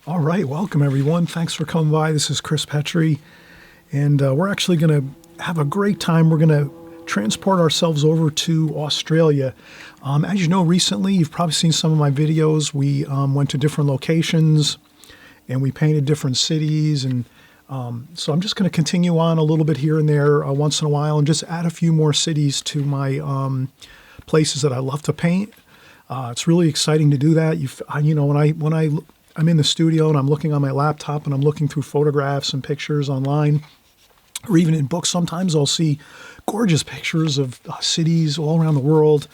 All right, welcome everyone. Thanks for coming by. This is Chris Petrie, and we're actually going to have a great time. We're going to transport ourselves over to Australia. As you know, recently, you've probably seen some of my videos. We went to different locations, and we painted different cities, and so I'm just going to continue on a little bit here and there once in a while, and just add a few more cities to my places that I love to paint. It's really exciting to do that. You know, when I'm in the studio and I'm looking on my laptop and I'm looking through photographs and pictures online, or even in books, sometimes I'll see gorgeous pictures of cities all around the world.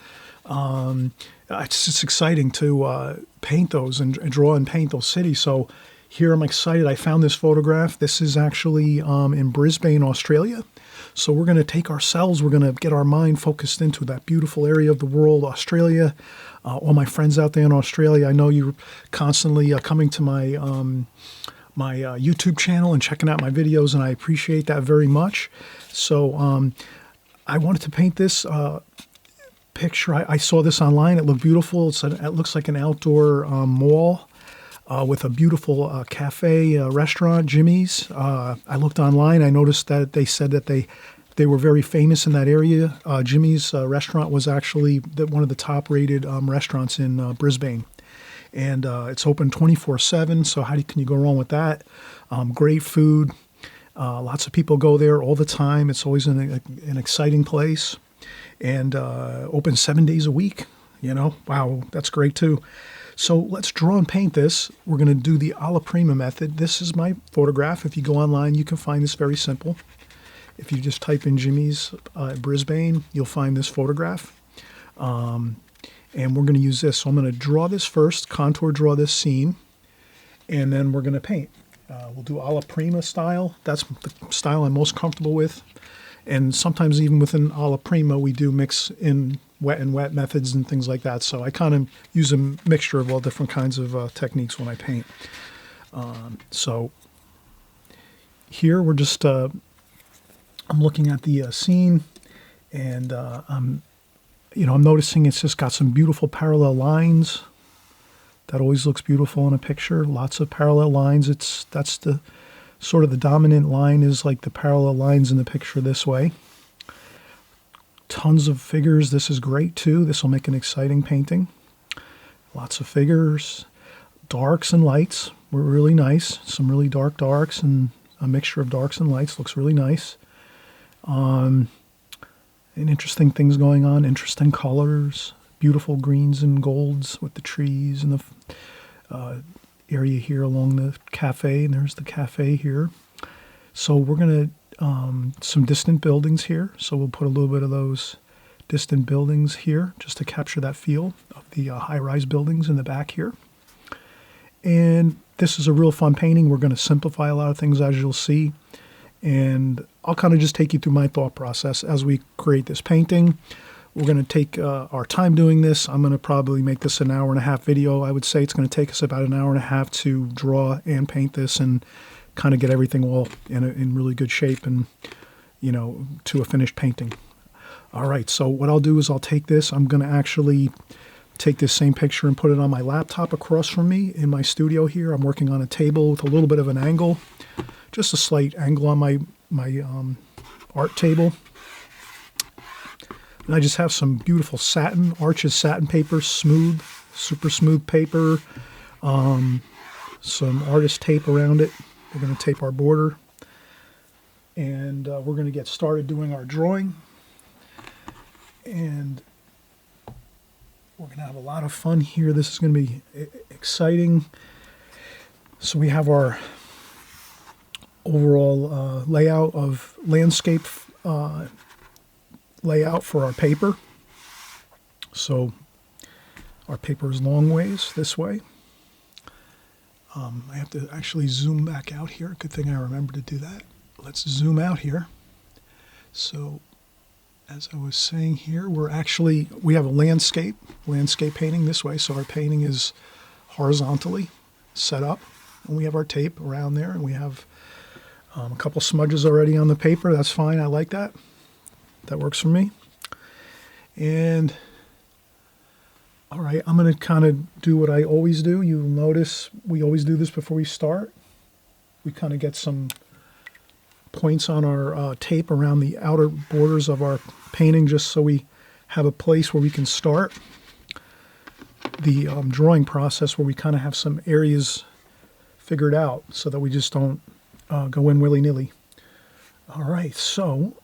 It's just exciting to paint those and draw and paint those cities. So here I'm excited. I found this photograph. This is actually in Brisbane, Australia. So we're going to take ourselves, we're going to get our mind focused into that beautiful area of the world, Australia. All my friends out there in Australia, I know you're constantly coming to my YouTube channel and checking out my videos, and I appreciate that very much. So I wanted to paint this picture. I saw this online. It looked beautiful. It looks like an outdoor mall with a beautiful cafe, restaurant, Jimmy's. I looked online. I noticed that they said that they were very famous in that area. Jimmy's restaurant was actually one of the top-rated restaurants in Brisbane. And it's open 24/7, so can you go wrong with that? Great food. Lots of people go there all the time. It's always an exciting place. And open 7 days a week. You know, wow, that's great too. So let's draw and paint this. We're going to do the alla prima method. This is my photograph. If you go online, you can find this very simple. If you just type in Jimmy's Brisbane, you'll find this photograph. And we're going to use this. So I'm going to draw this first, contour draw this scene, and then we're going to paint. We'll do alla prima style. That's the style I'm most comfortable with. And sometimes even within alla prima, we do mix in wet and wet methods and things like that. So I kind of use a mixture of all different kinds of techniques when I paint. So here we're just... I'm looking at the scene, and I'm noticing it's just got some beautiful parallel lines. That always looks beautiful in a picture. Lots of parallel lines. That's the sort of the dominant line is like the parallel lines in the picture this way. Tons of figures. This is great too. This will make an exciting painting. Lots of figures, darks and lights were really nice. Some really darks and a mixture of darks and lights looks really nice. And interesting things going on, interesting colors, beautiful greens and golds with the trees and the area here along the cafe, and there's the cafe here. So we're going to, some distant buildings here, so we'll put a little bit of those distant buildings here just to capture that feel of the high-rise buildings in the back here. And this is a real fun painting. We're going to simplify a lot of things, as you'll see. And I'll kind of just take you through my thought process as we create this painting. We're going to take our time doing this. I'm going to probably make this an hour and a half video. I would say it's going to take us about an hour and a half to draw and paint this and kind of get everything all in really good shape and, you know, to a finished painting. All right, so what I'll do is I'll take this. I'm going to actually take this same picture and put it on my laptop across from me in my studio here. I'm working on a table with a little bit of an angle. Just a slight angle on my art table. And I just have some beautiful Arches satin paper, smooth, super smooth paper, some artist tape around it. We're going to tape our border. And we're going to get started doing our drawing. And we're going to have a lot of fun here. This is going to be exciting. So we have our overall layout of landscape layout for our paper. So Our paper is long ways this way. I have to actually zoom back out here. Good thing I remember to do that. Let's zoom out here. So, as I was saying here, we have a landscape painting this way. So our painting is horizontally set up. And we have our tape around there, and we have a couple smudges already on the paper. That's fine. I like that. That works for me. And all right, I'm going to kind of do what I always do. You'll notice we always do this before we start. We kind of get some points on our tape around the outer borders of our painting just so we have a place where we can start the drawing process, where we kind of have some areas figured out so that we just don't go in willy-nilly. All right, so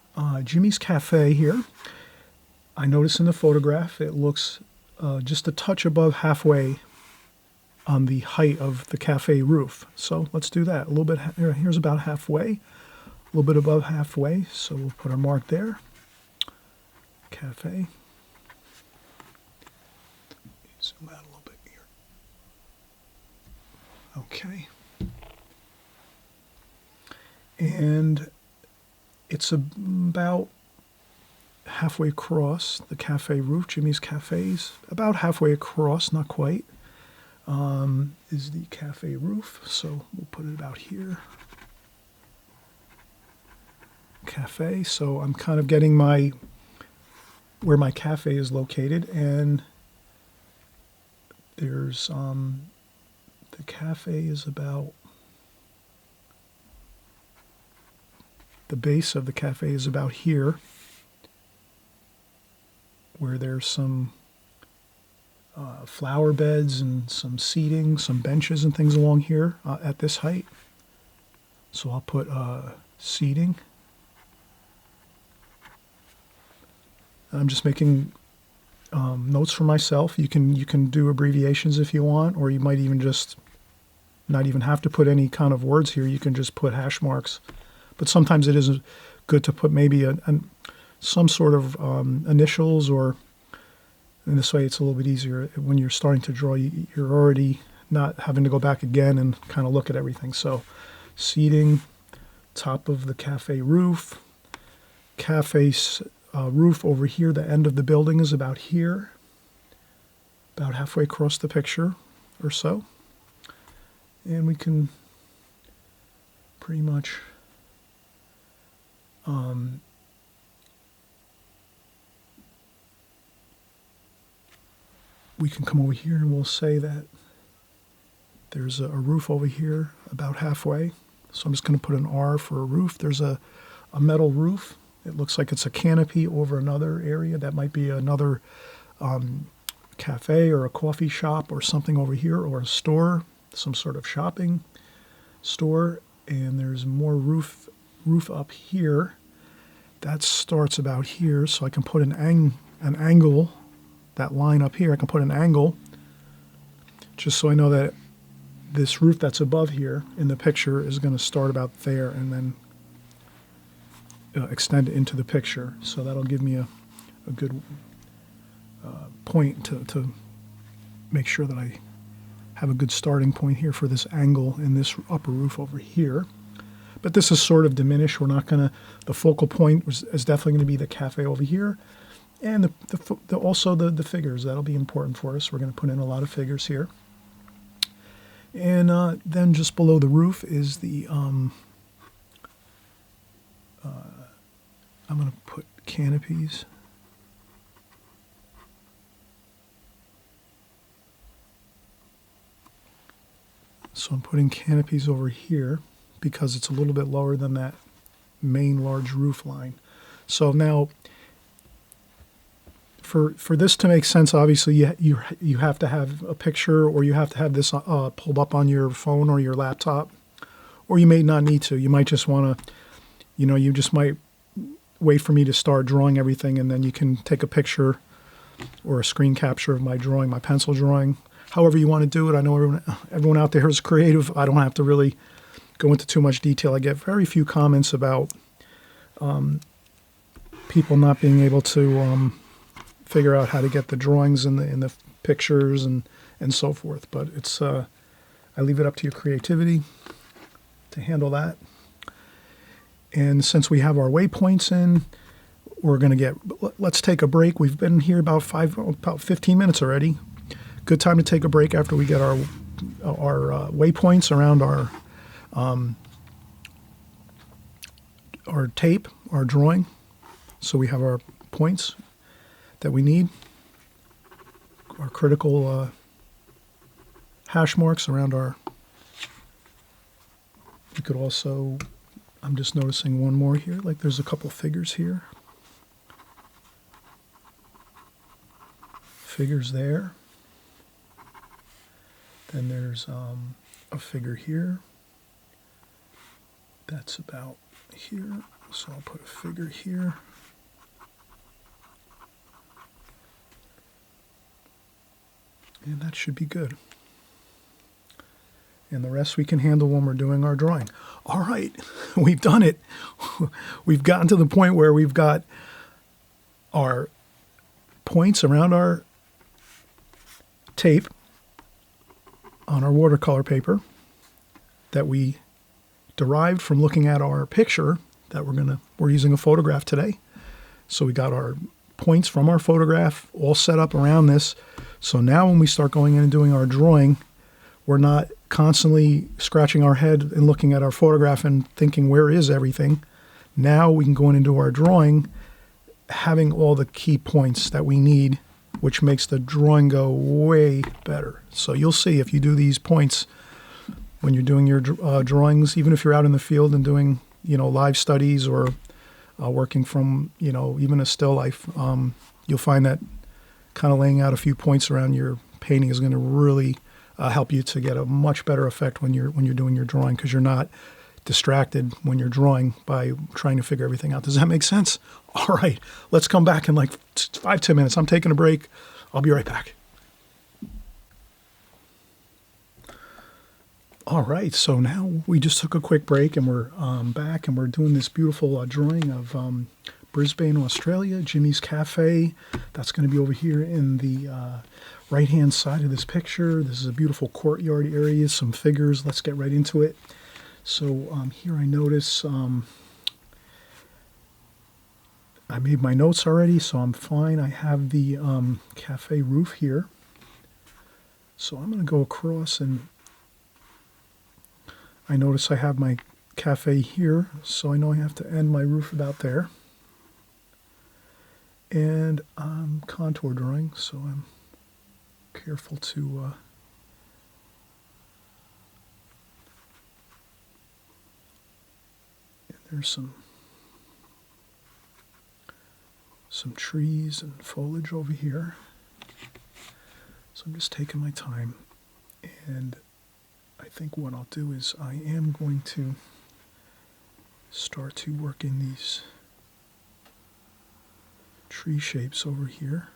Jimmy's Cafe here. I notice in the photograph it looks just a touch above halfway on the height of the cafe roof. So let's do that. A little bit, here's about halfway, a little bit above halfway. So we'll put our mark there. Cafe. Zoom out a little bit here. Okay. And it's about halfway across the cafe roof. Jimmy's Cafe's about halfway across, not quite, is the cafe roof. So we'll put it about here. Cafe. So I'm kind of getting where my cafe is located, and there's the cafe is about, the base of the cafe is about here, where there's some flower beds and some seating, some benches and things along here at this height. So I'll put seating. I'm just making notes for myself. You can do abbreviations if you want, or you might even just not even have to put any kind of words here. You can just put hash marks. But sometimes it is good to put maybe some sort of initials, or in this way it's a little bit easier. When you're starting to draw, you're already not having to go back again and kind of look at everything. So seating, top of the cafe roof, roof over here, the end of the building is about here, about halfway across the picture or so. And we can pretty much we can come over here and we'll say that there's a roof over here about halfway. So I'm just going to put an R for a roof. There's a metal roof. It looks like it's a canopy over another area. That might be another cafe or a coffee shop or something over here, or a store, some sort of shopping store. And there's more roof up here. That starts about here, so I can put an angle, that line up here, I can put an angle, just so I know that this roof that's above here in the picture is going to start about there and then extend into the picture. So that'll give me a good point to make sure that I have a good starting point here for this angle in this upper roof over here. But this is sort of diminished. We're not going to, the focal point is definitely going to be the cafe over here. And also the figures. That'll be important for us. We're going to put in a lot of figures here. And then just below the roof is the, I'm going to put canopies. So I'm putting canopies over here because it's a little bit lower than that main large roof line. So now, for this to make sense, obviously you have to have a picture, or you have to have this pulled up on your phone or your laptop, or you may not need to. You might just want to, you just might wait for me to start drawing everything, and then you can take a picture or a screen capture of my drawing, my pencil drawing, however you want to do it. I know everyone out there is creative. I don't have to really go into too much detail. I get very few comments about people not being able to figure out how to get the drawings and the pictures and so forth. But it's I leave it up to your creativity to handle that. And since we have our waypoints in, we're going to let's take a break. We've been here about 15 minutes already. Good time to take a break after we get our waypoints around our tape, our drawing. So we have our points that we need, our critical hash marks around our. We could also, I'm just noticing one more here, like there's a couple figures here. Figures there. Then there's a figure here. That's about here. So I'll put a figure here. And that should be good. And the rest we can handle when we're doing our drawing. All right, we've done it. We've gotten to the point where we've got our points around our tape on our watercolor paper that we derived from looking at our picture that we're using a photograph today. So we got our points from our photograph all set up around this. So now when we start going in and doing our drawing, we're not constantly scratching our head and looking at our photograph and thinking, where is everything? Now we can go in and do our drawing, having all the key points that we need, which makes the drawing go way better. So you'll see if you do these points when you're doing your drawings, even if you're out in the field and doing, live studies or working from, even a still life, you'll find that kind of laying out a few points around your painting is going to really help you to get a much better effect when you're doing your drawing, because you're not distracted when you're drawing by trying to figure everything out. Does that make sense? All right, let's come back in like 5-10 minutes. I'm taking a break. I'll be right back. All right, so now we just took a quick break and we're back and we're doing this beautiful drawing of Brisbane, Australia, Jimmy's Cafe. That's going to be over here in the right-hand side of this picture. This is a beautiful courtyard area, some figures. Let's get right into it. So here I notice I made my notes already, so I'm fine. I have the cafe roof here. So I'm going to go across, and I notice I have my cafe here, so I know I have to end my roof about there. And I'm contour drawing, so I'm careful to there's some trees and foliage over here. So I'm just taking my time, and I think what I'll do is I am going to start to work in these tree shapes over here.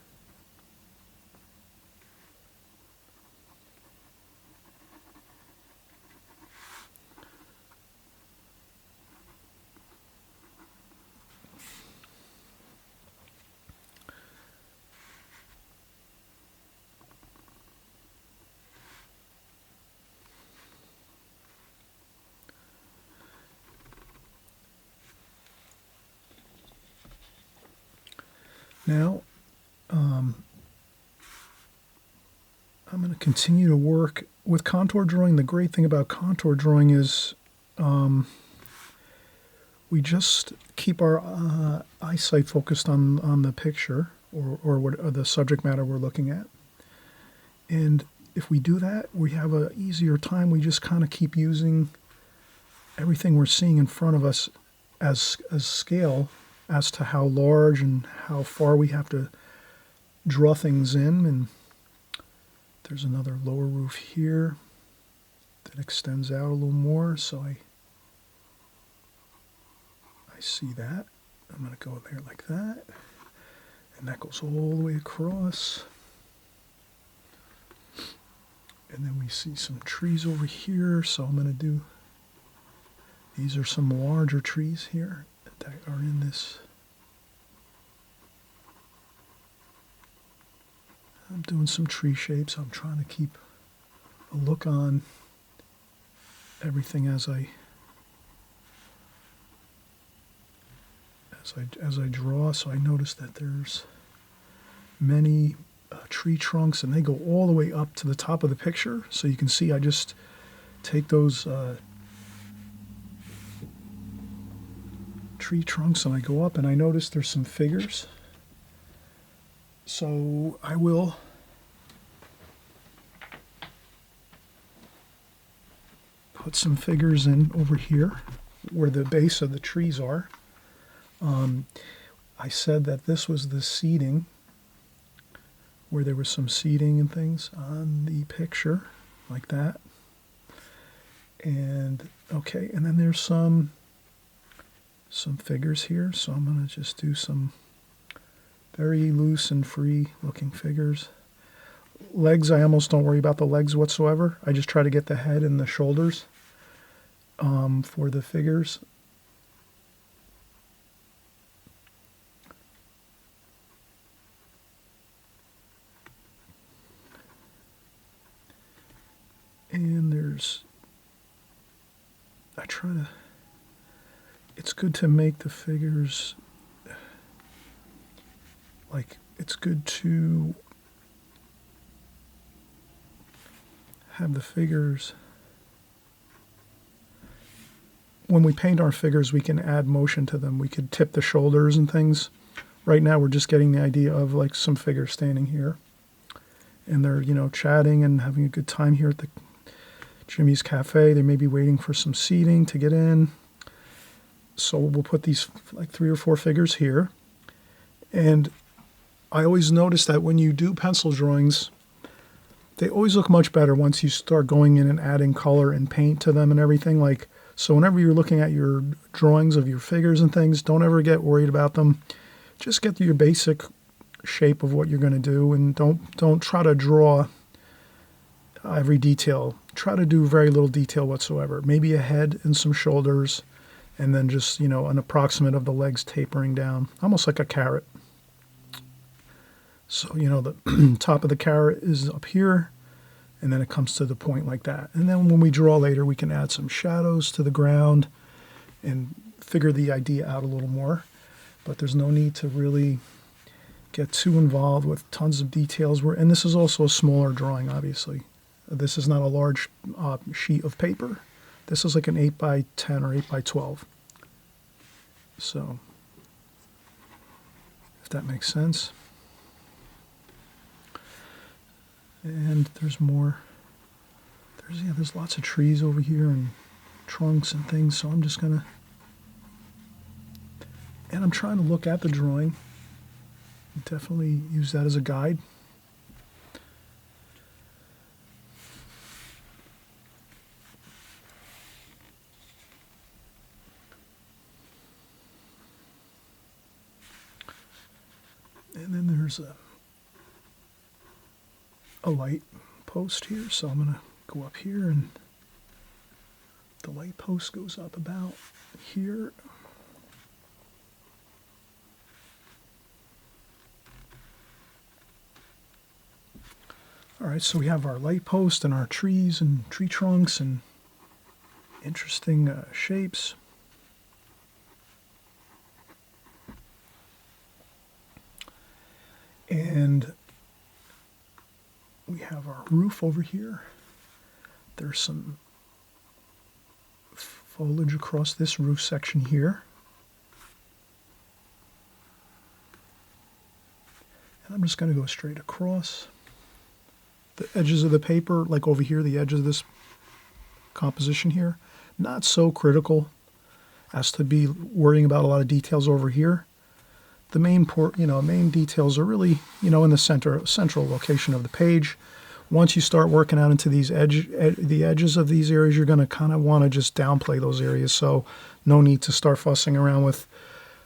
Now, I'm going to continue to work with contour drawing. The great thing about contour drawing is we just keep our eyesight focused on the picture or the subject matter we're looking at. And if we do that, we have an easier time. We just kind of keep using everything we're seeing in front of us as scale as to how large and how far we have to draw things in. And there's another lower roof here that extends out a little more, so I see that. I'm going to go there like that, and that goes all the way across. And then we see some trees over here, so I'm going to do, these are some larger trees here that are in this I'm doing some tree shapes. I'm trying to keep a look on everything as I draw. So I notice that there's many tree trunks, and they go all the way up to the top of the picture. So you can see I just take those tree trunks and I go up, and I notice there's some figures. So I will put some figures in over here where the base of the trees are. I said that this was the seating, where there was some seating and things on the picture, like that. And okay, and then there's some figures here, so I'm going to just do some very loose and free looking figures. Legs, I almost don't worry about the legs whatsoever. I just try to get the head and the shoulders for the figures. And it's good to make the figures, like, it's good to have the figures, when we paint our figures, we can add motion to them. We could tip the shoulders and things. Right now we're just getting the idea of like some figures standing here, and they're, you know, chatting and having a good time here at the Jimmy's Cafe. They may be waiting for some seating to get in. So we'll put these like 3 or 4 figures here. And I always notice that when you do pencil drawings, they always look much better once you start going in and adding color and paint to them and everything. Like, so whenever you're looking at your drawings of your figures and things, don't ever get worried about them. Just get your basic shape of what you're going to do, and don't try to draw every detail. Try to do very little detail whatsoever. Maybe a head and some shoulders, and then just, you know, an approximate of the legs tapering down, almost like a carrot. So, you know, the top of the carrot is up here, and then it comes to the point like that. And then when we draw later, we can add some shadows to the ground and figure the idea out a little more. But there's no need to really get too involved with tons of details. And this is also a smaller drawing, obviously. This is not a large sheet of paper. This is like an 8 by 10 or 8 by 12. So, if that makes sense. And there's more. There's lots of trees over here and trunks and things. So I'm just gonna, and I'm trying to look at the drawing. Definitely use that as a guide. And then there's a light post here, so I'm going to go up here, and the light post goes up about here. All right, so we have our light post and our trees and tree trunks and interesting shapes. And we have our roof over here. There's some foliage across this roof section here. And I'm just going to go straight across. The edges of the paper, like over here, the edges of this composition here, not so critical as to be worrying about a lot of details over here. The main main details are really, in the central location of the page. Once you start working out into these the edges of these areas, you're going to kind of want to just downplay those areas. So no need to start fussing around with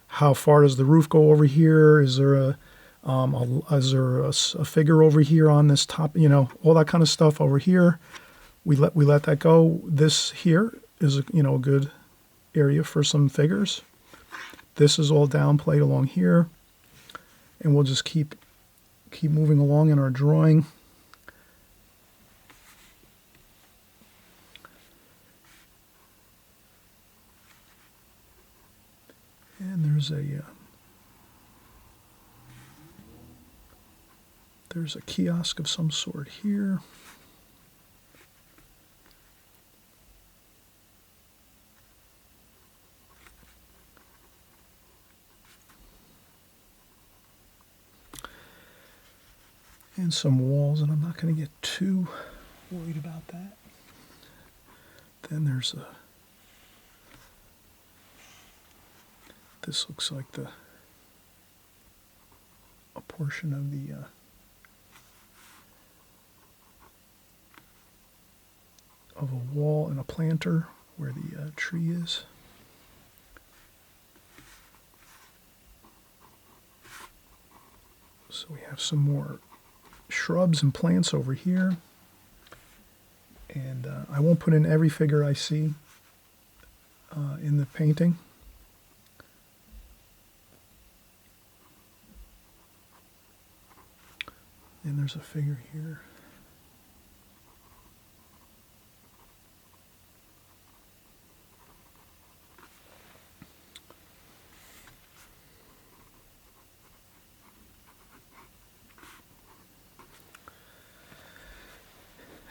how far does the roof go over here? Is there a figure over here on this top? All that kind of stuff over here. We let that go. This here is a good area for some figures. This is all downplayed along here, and we'll just keep keep moving along in our drawing. And there's a kiosk of some sort here. And some walls, and I'm not going to get too worried about that. Then there's this looks like a portion of of a wall and a planter where the tree is. So we have some more shrubs and plants over here. And I won't put in every figure I see in the painting. And there's a figure here.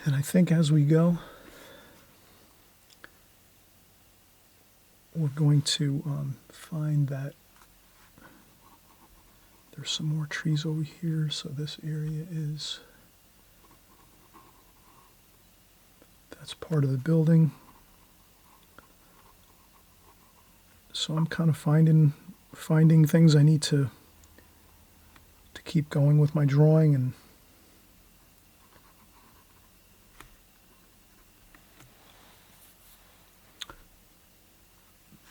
And I think as we go, we're going to find that there's some more trees over here. So this area that's part of the building. So I'm kind of finding things I need to keep going with my drawing. And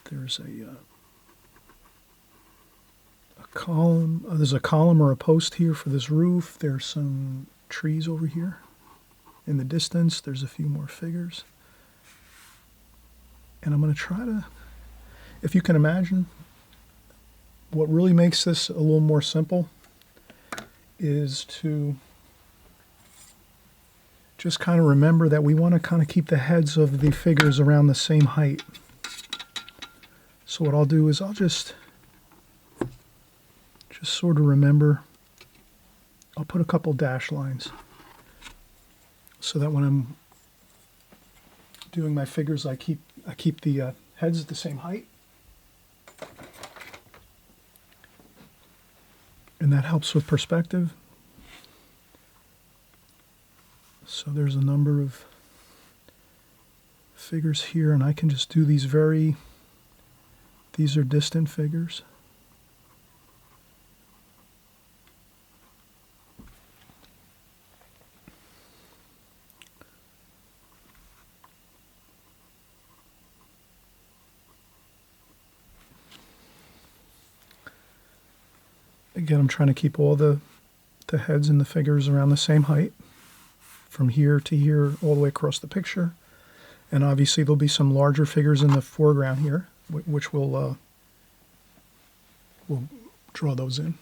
there's a column. There's a column or a post here for this roof. There's some trees over here. In the distance, there's a few more figures. And I'm going to try to, if you can imagine, what really makes this a little more simple is to just kind of remember that we want to kind of keep the heads of the figures around the same height. So what I'll do is I'll just sort of remember, I'll put a couple dash lines so that when I'm doing my figures, I keep the heads at the same height. And that helps with perspective. So there's a number of figures here, and I can just do these are distant figures. Again, I'm trying to keep all the heads and the figures around the same height from here to here all the way across the picture. And obviously there'll be some larger figures in the foreground here, which we'll draw those in.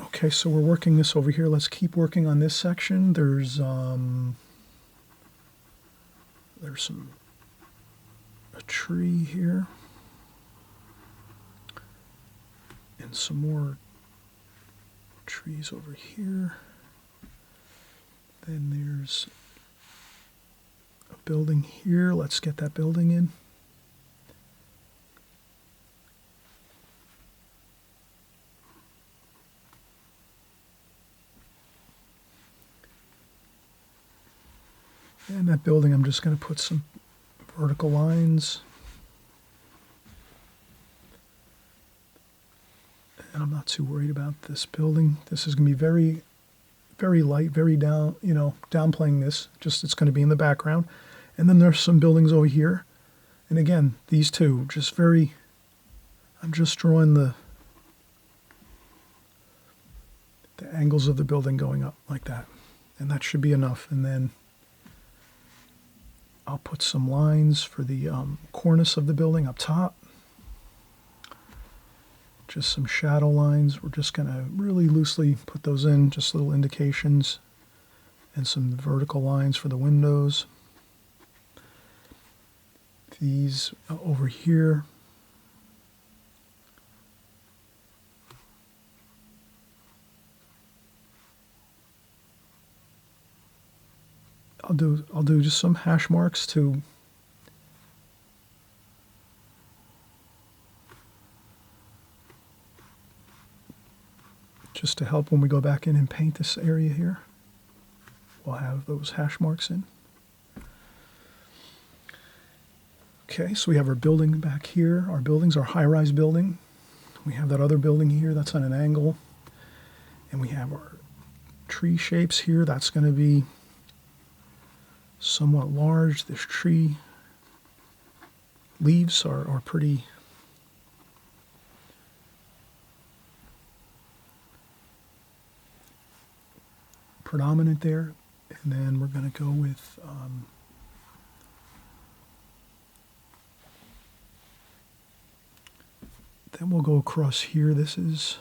Okay, so we're working this over here. Let's keep working on this section. There's a tree here and some more trees over here. Then there's a building here. Let's get that building in. And that building, I'm just going to put some vertical lines. And I'm not too worried about this building. This is going to be very, very light, very down, downplaying this. Just it's going to be in the background. And then there's some buildings over here. And again, these two, I'm just drawing the angles of the building going up like that. And that should be enough. And then I'll put some lines for the cornice of the building up top. Just some shadow lines. We're just going to really loosely put those in, just little indications, and some vertical lines for the windows. These over here, I'll do just some hash marks to help when we go back in and paint this area here. We'll have those hash marks in. Okay, so we have our building back here. Our building's our high-rise building. We have that other building here that's on an angle. And we have our tree shapes here. That's going to be somewhat large. This tree leaves are pretty predominant there. And then we're going to go with then we'll go across here. This is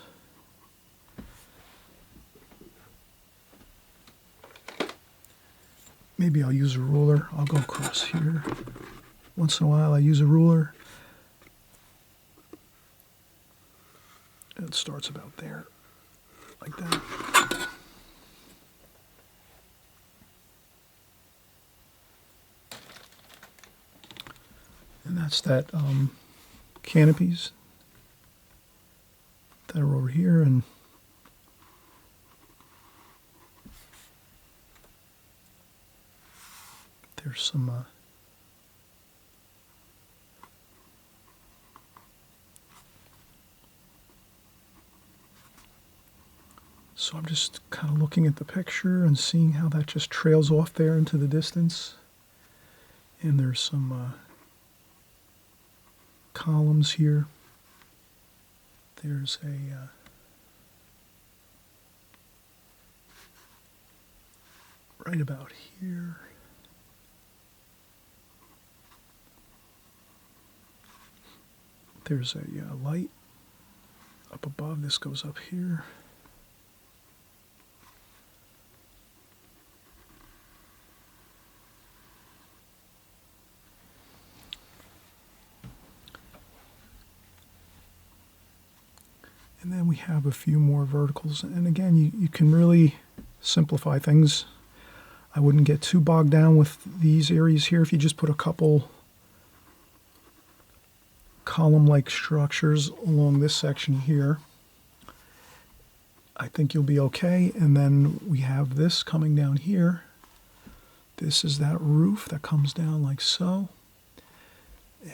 maybe I'll use a ruler. I'll go across here. Once in a while I use a ruler. It starts about there, like that. And that's that canopies that are over here, and there's some so I'm just kind of looking at the picture and seeing how that just trails off there into the distance. And there's some columns here. There's a right about here. There's a light up above. This goes up here. And then we have a few more verticals. And again, you can really simplify things. I wouldn't get too bogged down with these areas here. If you just put a couple column-like structures along this section here, I think you'll be okay. And then we have this coming down here. This is that roof that comes down like so.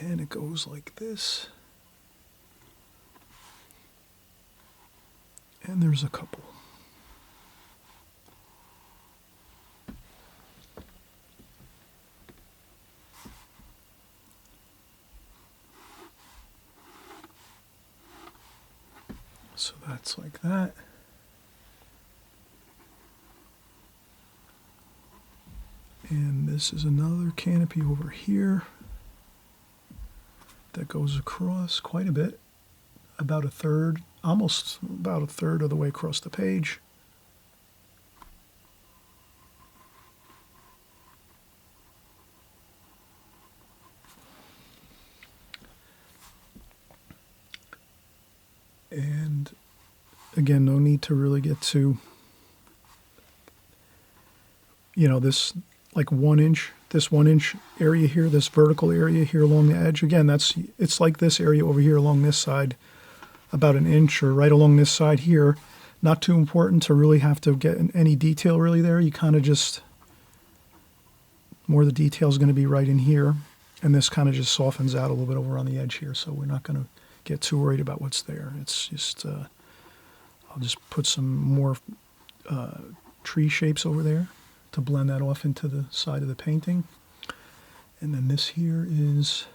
And it goes like this. And there's a couple. So that's like that. And this is another canopy over here that goes across quite a bit, about a third, almost about a third of the way across the page. And again, no need to really get to, this like 1 inch, this 1 inch area here, this vertical area here along the edge. Again, it's like this area over here along this side, about an inch, or right along this side here. Not too important to really have to get any detail really there. You kind of just, more of the detail is going to be right in here. And this kind of just softens out a little bit over on the edge here. So we're not going to get too worried about what's there. It's just, I'll just put some more tree shapes over there to blend that off into the side of the painting. And then this here is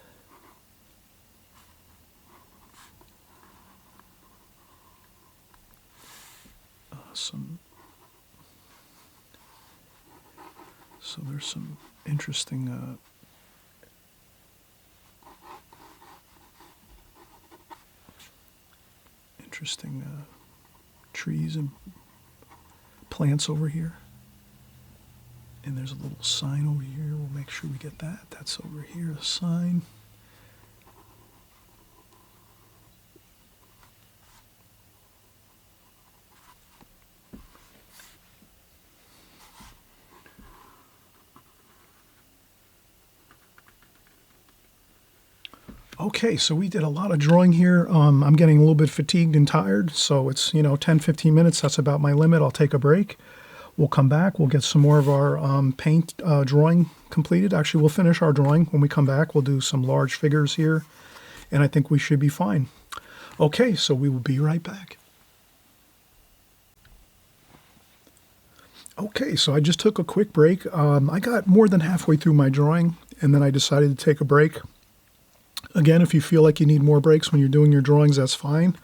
so there's some interesting interesting trees and plants over here. And there's a little sign over here. We'll make sure we get that. That's over here, the sign. Okay, so we did a lot of drawing here. I'm getting a little bit fatigued and tired, so it's, 10, 15 minutes. That's about my limit. I'll take a break. We'll come back. We'll get some more of our paint drawing completed. Actually, we'll finish our drawing. When we come back, we'll do some large figures here, and I think we should be fine. Okay, so we will be right back. Okay, so I just took a quick break. I got more than halfway through my drawing, and then I decided to take a break. Again, if you feel like you need more breaks when you're doing your drawings, that's fine.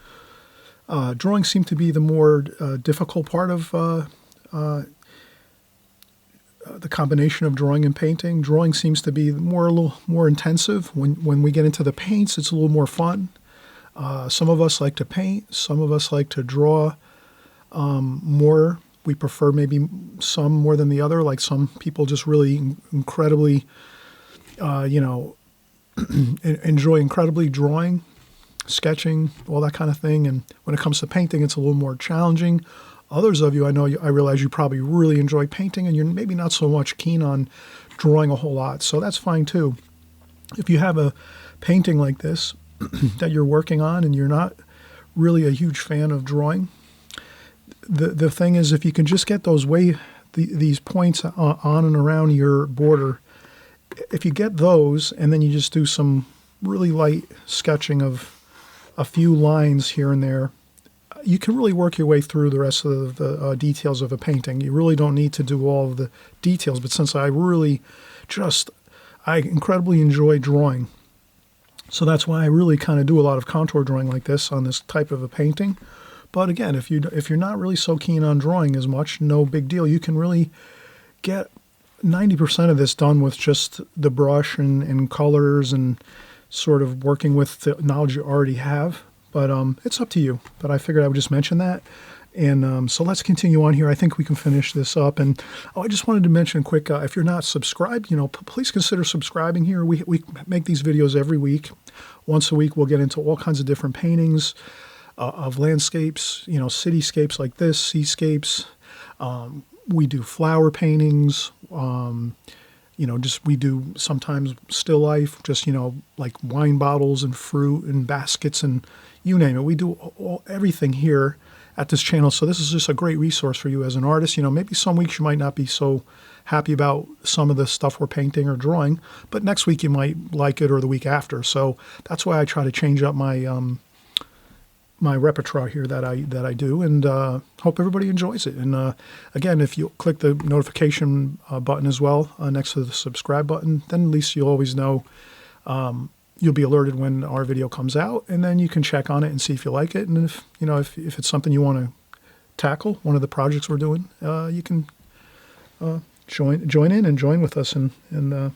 Drawings seem to be the more difficult part of the combination of drawing and painting. Drawing seems to be a little more intensive. When we get into the paints, it's a little more fun. Some of us like to paint. Some of us like to draw more. We prefer maybe some more than the other. Like some people just really incredibly, enjoy incredibly drawing, sketching, all that kind of thing. And when it comes to painting, it's a little more challenging. Others of you, I realize you probably really enjoy painting and you're maybe not so much keen on drawing a whole lot. So that's fine too. If you have a painting like this that you're working on and you're not really a huge fan of drawing, the thing is, if you can just get these points on and around your border, if you get those and then you just do some really light sketching of a few lines here and there, you can really work your way through the rest of the details of a painting. You really don't need to do all of the details, but since I incredibly enjoy drawing, so that's why I really kind of do a lot of contour drawing like this on this type of a painting. But again, if you're not really so keen on drawing as much, no big deal. You can really get 90% of this done with just the brush and colors and sort of working with the knowledge you already have. But it's up to you. But I figured I would just mention that. And so let's continue on here. I think we can finish this up. And I just wanted to mention quick, if you're not subscribed, please consider subscribing here. We make these videos every week. Once a week, we'll get into all kinds of different paintings of landscapes, cityscapes like this, seascapes. We do flower paintings, we do sometimes still life, just, like wine bottles and fruit and baskets and you name it. We do everything here at this channel. So this is just a great resource for you as an artist. Maybe some weeks you might not be so happy about some of the stuff we're painting or drawing, but next week you might like it or the week after. So that's why I try to change up my my repertoire here that I do, and hope everybody enjoys it. And again, if you click the notification button as well next to the subscribe button, then at least you'll always know, you'll be alerted when our video comes out, and then you can check on it and see if you like it. And if it's something you want to tackle, one of the projects we're doing, you can join in and join with us and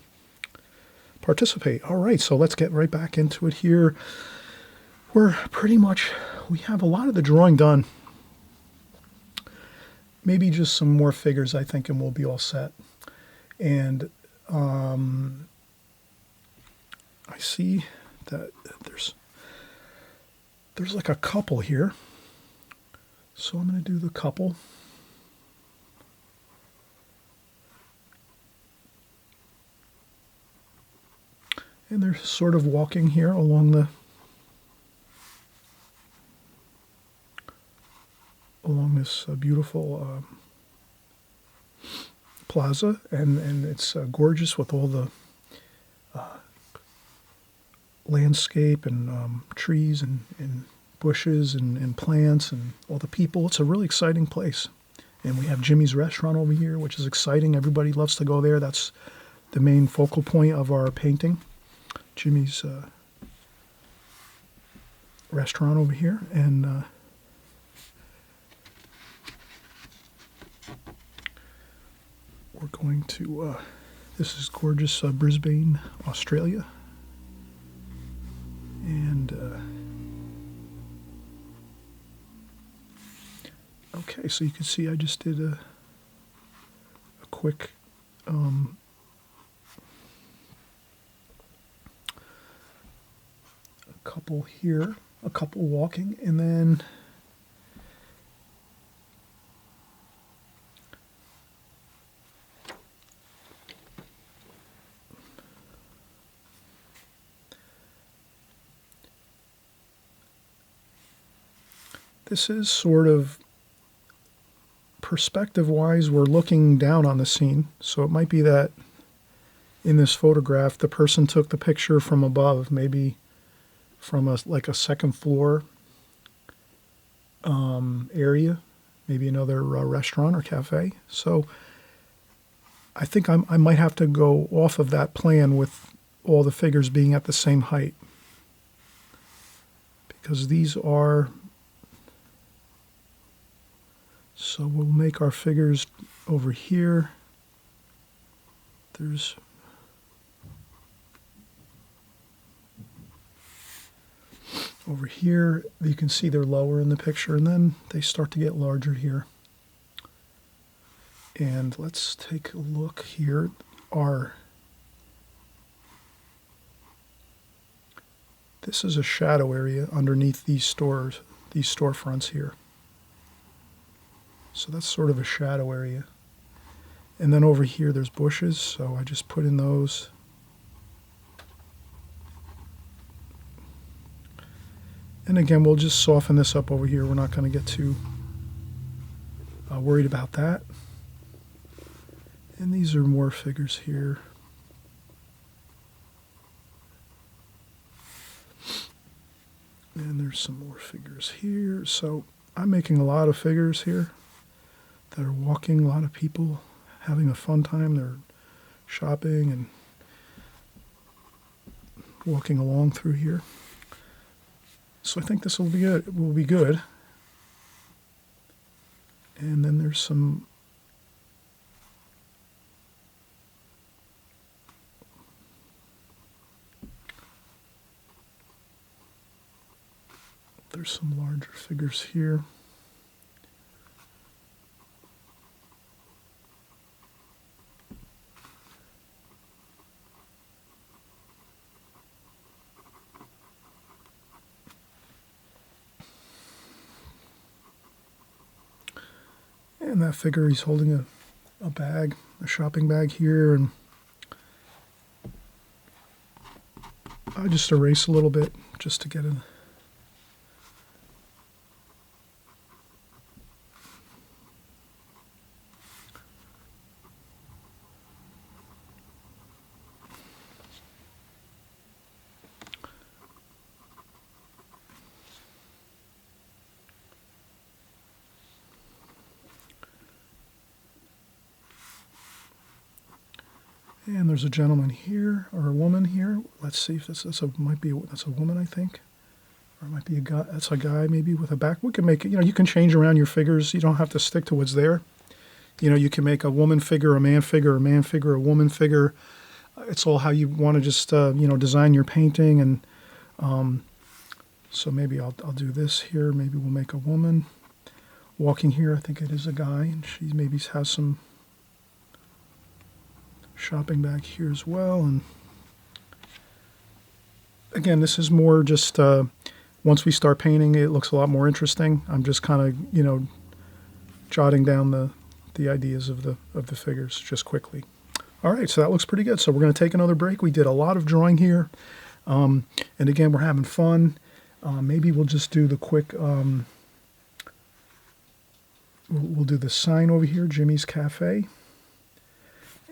participate. All right, so let's get right back into it here. We have a lot of the drawing done. Maybe just some more figures, I think, and we'll be all set. And I see that there's like a couple here. So I'm going to do the couple. And they're sort of walking here along this beautiful plaza, and it's gorgeous with all the landscape and trees and bushes and plants and all the people. It's a really exciting place. And we have Jimmy's restaurant over here, which is exciting. Everybody loves to go there. That's the main focal point of our painting. Jimmy's restaurant over here. And we're going to, this is gorgeous Brisbane, Australia. And Okay, so you can see I just did a quick a couple here, a couple walking, and then this is sort of perspective-wise, we're looking down on the scene. So it might be that in this photograph, the person took the picture from above, maybe from like a second floor area, maybe another restaurant or cafe. So I think I might have to go off of that plan with all the figures being at the same height, because these are... So we'll make our figures over here. There's over here, you can see they're lower in the picture, and then they start to get larger here. And let's take a look here. This is a shadow area underneath these storefronts here. So that's sort of a shadow area. And then over here there's bushes, so I just put in those. And again, we'll just soften this up over here. We're not going to get too worried about that. And these are more figures here. And there's some more figures here. So I'm making a lot of figures here that are walking, a lot of people having a fun time. They're shopping and walking along through here. So I think this will be good. It will be good. And then there's some larger figures here. And that figure, he's holding a bag, a shopping bag here, and I just erase a little bit just to get in. And there's a gentleman here, or a woman here. Let's see if that's a woman, I think. Or it might be a guy. That's a guy maybe with a back. We can make it, you can change around your figures. You don't have to stick to what's there. You can make a woman figure, a man figure, a woman figure. It's all how you want to just, design your painting. And so maybe I'll do this here. Maybe we'll make a woman walking here. I think it is a guy, and she maybe has some shopping bag here as well. And again, this is more just once we start painting, it looks a lot more interesting. I'm just kind of jotting down the ideas of the figures just quickly. All right, so that looks pretty good. So we're going to take another break. We did a lot of drawing here, and again, we're having fun. Maybe we'll just do the quick. We'll do the sign over here, Jimmy's Cafe.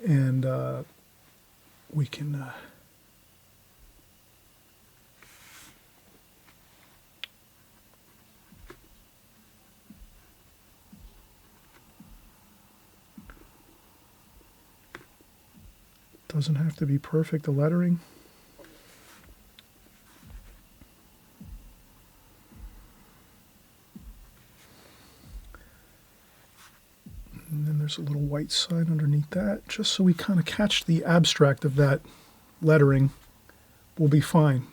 And we can doesn't have to be perfect, the lettering. And then there's a little white sign underneath that, just so we kind of catch the abstract of that lettering. We'll be fine.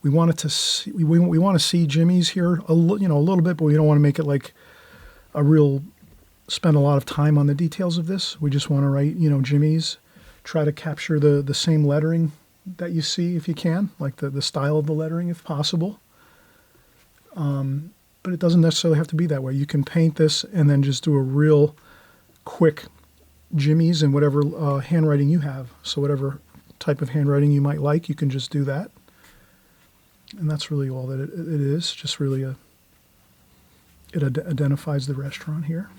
We want it to see, we want to see Jimmy's here a little bit, but we don't want to make it like spend a lot of time on the details of this. We just want to write, jimmies, try to capture the same lettering that you see if you can, like the style of the lettering if possible. But it doesn't necessarily have to be that way. You can paint this and then just do a real quick jimmies in whatever handwriting you have. So whatever type of handwriting you might like, you can just do that. And that's really all that it is. Just really it identifies the restaurant here.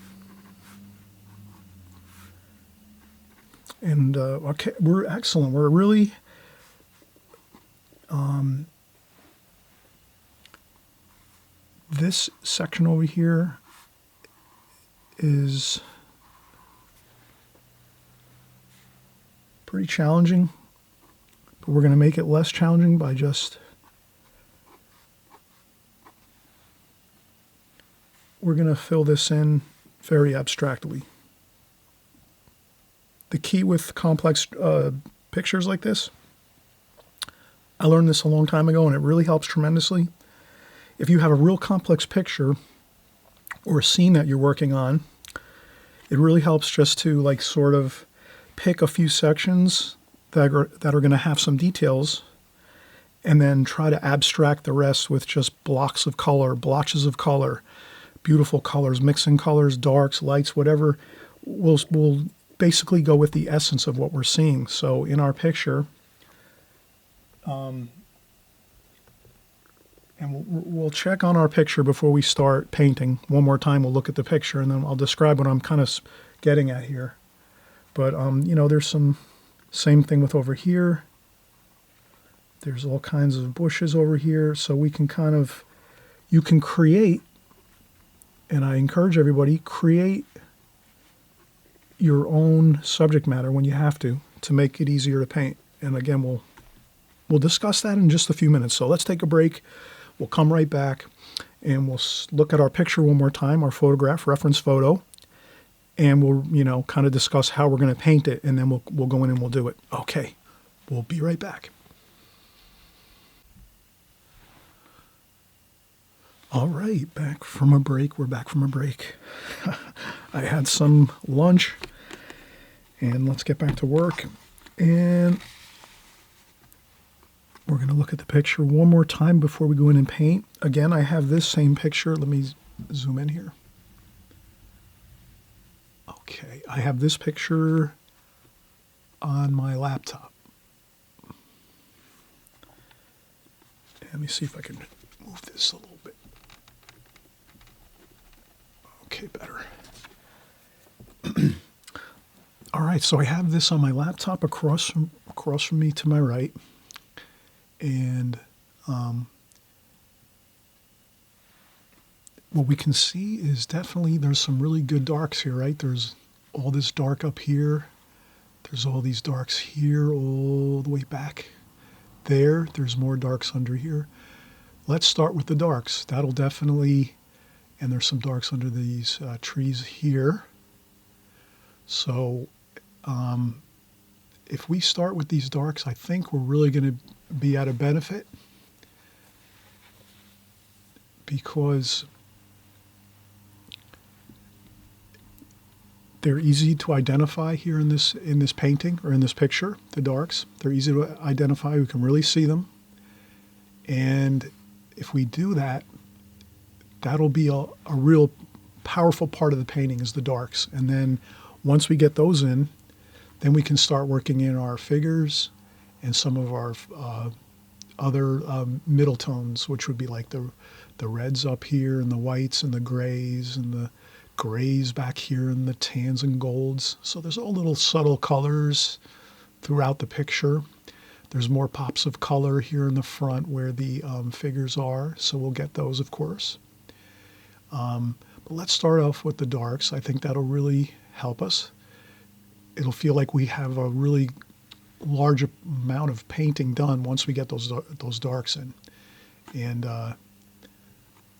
And okay, we're excellent. We're really this section over here is pretty challenging, but we're going to make it less challenging by we're going to fill this in very abstractly. The key with complex pictures like this, I learned this a long time ago and it really helps tremendously. If you have a real complex picture or a scene that you're working on, it really helps just to like sort of pick a few sections that are going to have some details and then try to abstract the rest with just blocks of color, blotches of color, beautiful colors, mixing colors, darks, lights, whatever. We'll basically go with the essence of what we're seeing. So in our picture, and we'll check on our picture before we start painting. One more time, we'll look at the picture, and then I'll describe what I'm kind of getting at here. But, there's some same thing with over here. There's all kinds of bushes over here. So we can you can create, and I encourage everybody, create your own subject matter when you have to make it easier to paint. And again, we'll discuss that in just a few minutes. So let's take a break. We'll come right back and we'll look at our picture one more time, our photograph, reference photo, and we'll, kind of discuss how we're going to paint it, and then we'll go in and we'll do it. Okay, we'll be right back. All right, back from a break. We're back from a break. I had some lunch, and let's get back to work. And we're going to look at the picture one more time before we go in and paint. Again, I have this same picture. Let me zoom in here. Okay, I have this picture on my laptop. Let me see if I can move this a little bit. Okay, better. All right, so I have this on my laptop across from me to my right. And what we can see is definitely there's some really good darks here, right? There's all this dark up here. There's all these darks here all the way back there. There's more darks under here. Let's start with the darks. That'll definitely, and there's some darks under these trees here. So if we start with these darks, I think we're really going to be at a benefit, because they're easy to identify here in this painting or in this picture, the darks. They're easy to identify. We can really see them. And if we do that, that'll be a real powerful part of the painting is the darks. And then once we get those in, then we can start working in our figures and some of our other middle tones, which would be like the reds up here and the whites and the grays and the grays back here and the tans and golds. So there's all little subtle colors throughout the picture. There's more pops of color here in the front where the figures are, so we'll get those, of course. But let's start off with the darks. I think that'll really help us. It'll feel like we have a really large amount of painting done once we get those darks in. And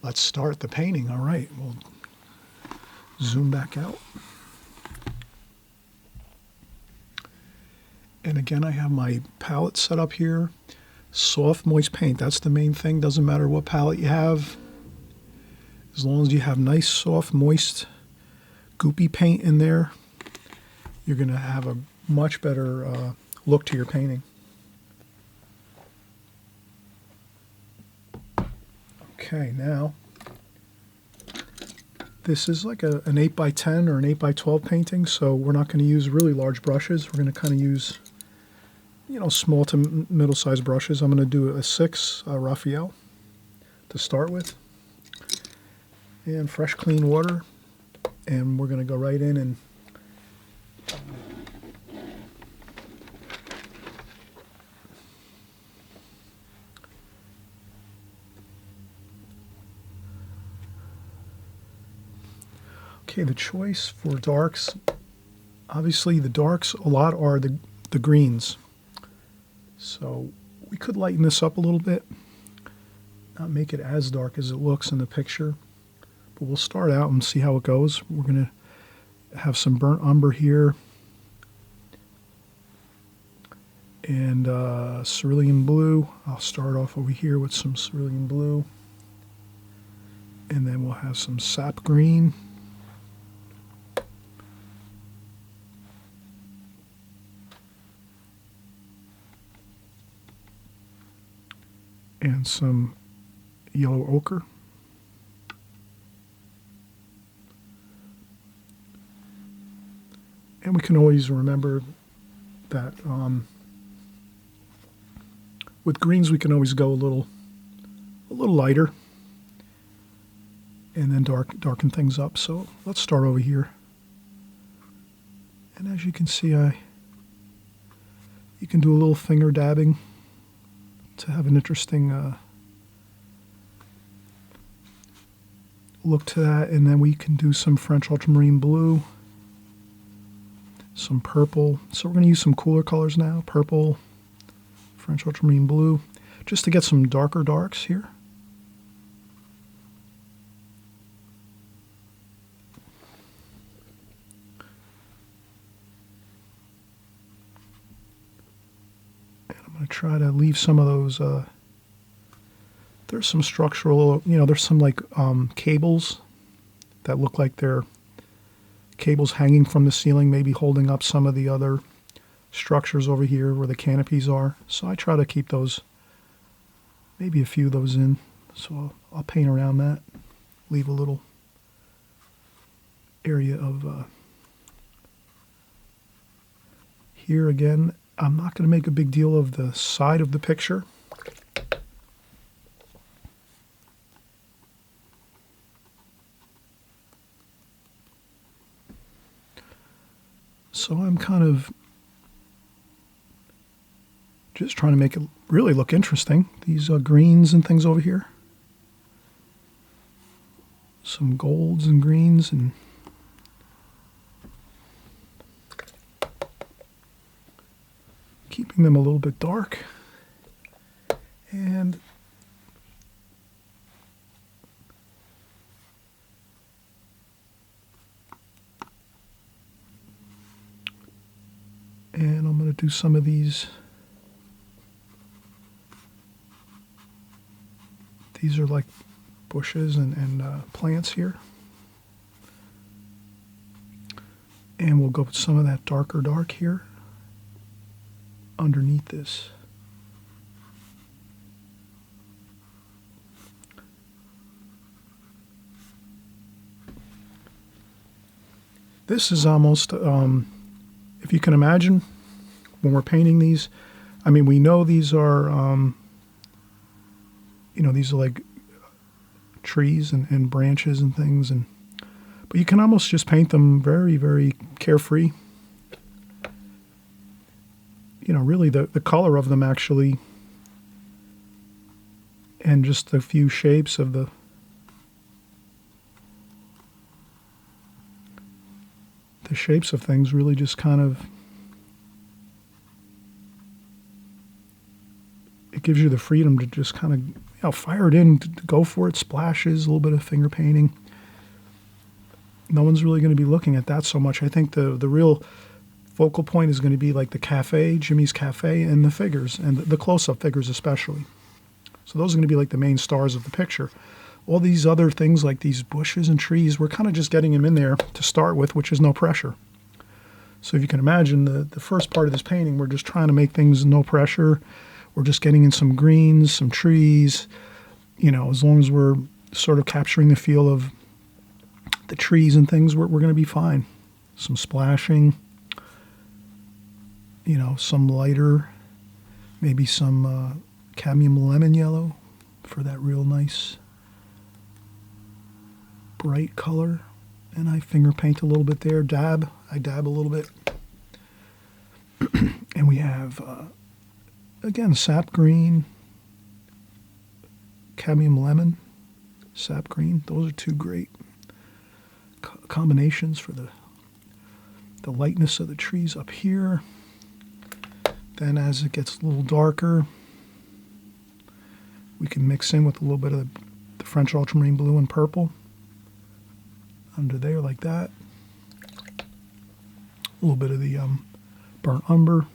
let's start the painting. All right, we'll zoom back out. And again, I have my palette set up here. Soft, moist paint, that's the main thing. Doesn't matter what palette you have. As long as you have nice, soft, moist, goopy paint in there, you're going to have a much better look to your painting. Okay, now this is like an 8x10 or an 8x12 painting, so we're not going to use really large brushes. We're going to kind of use, you know, small to middle-sized brushes. I'm going to do a 6 Raphael to start with, and fresh, clean water, and we're going to go right in and okay, the choice for darks, obviously the darks, a lot are the greens. So we could lighten this up a little bit, not make it as dark as it looks in the picture, but we'll start out and see how it goes. We're going to have some burnt umber here, and cerulean blue. I'll start off over here with some cerulean blue, and then we'll have some sap green. And some yellow ochre. And we can always remember that with greens we can always go a little lighter and then darken things up. So let's start over here. And as you can see, you can do a little finger dabbing to have an interesting look to that. And then we can do some French ultramarine blue, some purple. So we're going to use some cooler colors now. Purple, French ultramarine blue, just to get some darker darks here. I'm going to try to leave some of those, there's some structural, you know, there's some like cables that look like they're cables hanging from the ceiling, maybe holding up some of the other structures over here where the canopies are. So I try to keep those, maybe a few of those in. So I'll paint around that, leave a little area of here again. I'm not going to make a big deal of the side of the picture. So I'm kind of just trying to make it really look interesting. These greens and things over here. Some golds and greens and keeping them a little bit dark. And I'm going to do some of these. These are like bushes and plants here. And we'll go with some of that darker dark here underneath this. This is almost, if you can imagine, when we're painting these, I mean, we know these are, you know, these are like trees and branches and things, but you can almost just paint them very, very carefree. You know, really the color of them actually, and just a few shapes of the shapes of things really just kind of, it gives you the freedom to just kind of, you know, fire it in, to go for it, splashes, a little bit of finger painting. No one's really going to be looking at that so much. I think the real focal point is going to be like the cafe, Jimmy's Cafe, and the figures, and the close-up figures especially. So those are going to be like the main stars of the picture. all these other things like these bushes and trees, we're kind of just getting them in there to start with, which is no pressure. So if you can imagine the first part of this painting, we're just trying to make things no pressure. We're just getting in some greens, some trees, you know, as long as we're sort of capturing the feel of the trees and things, we're going to be fine. Some splashing, you know, some lighter, maybe some cadmium lemon yellow for that real nice bright color. And I finger paint a little bit there, I dab a little bit. And we have, again, sap green, cadmium lemon, sap green. Those are two great combinations for the lightness of the trees up here. Then as it gets a little darker, we can mix in with a little bit of the French ultramarine blue and purple under there like that. A little bit of the burnt umber.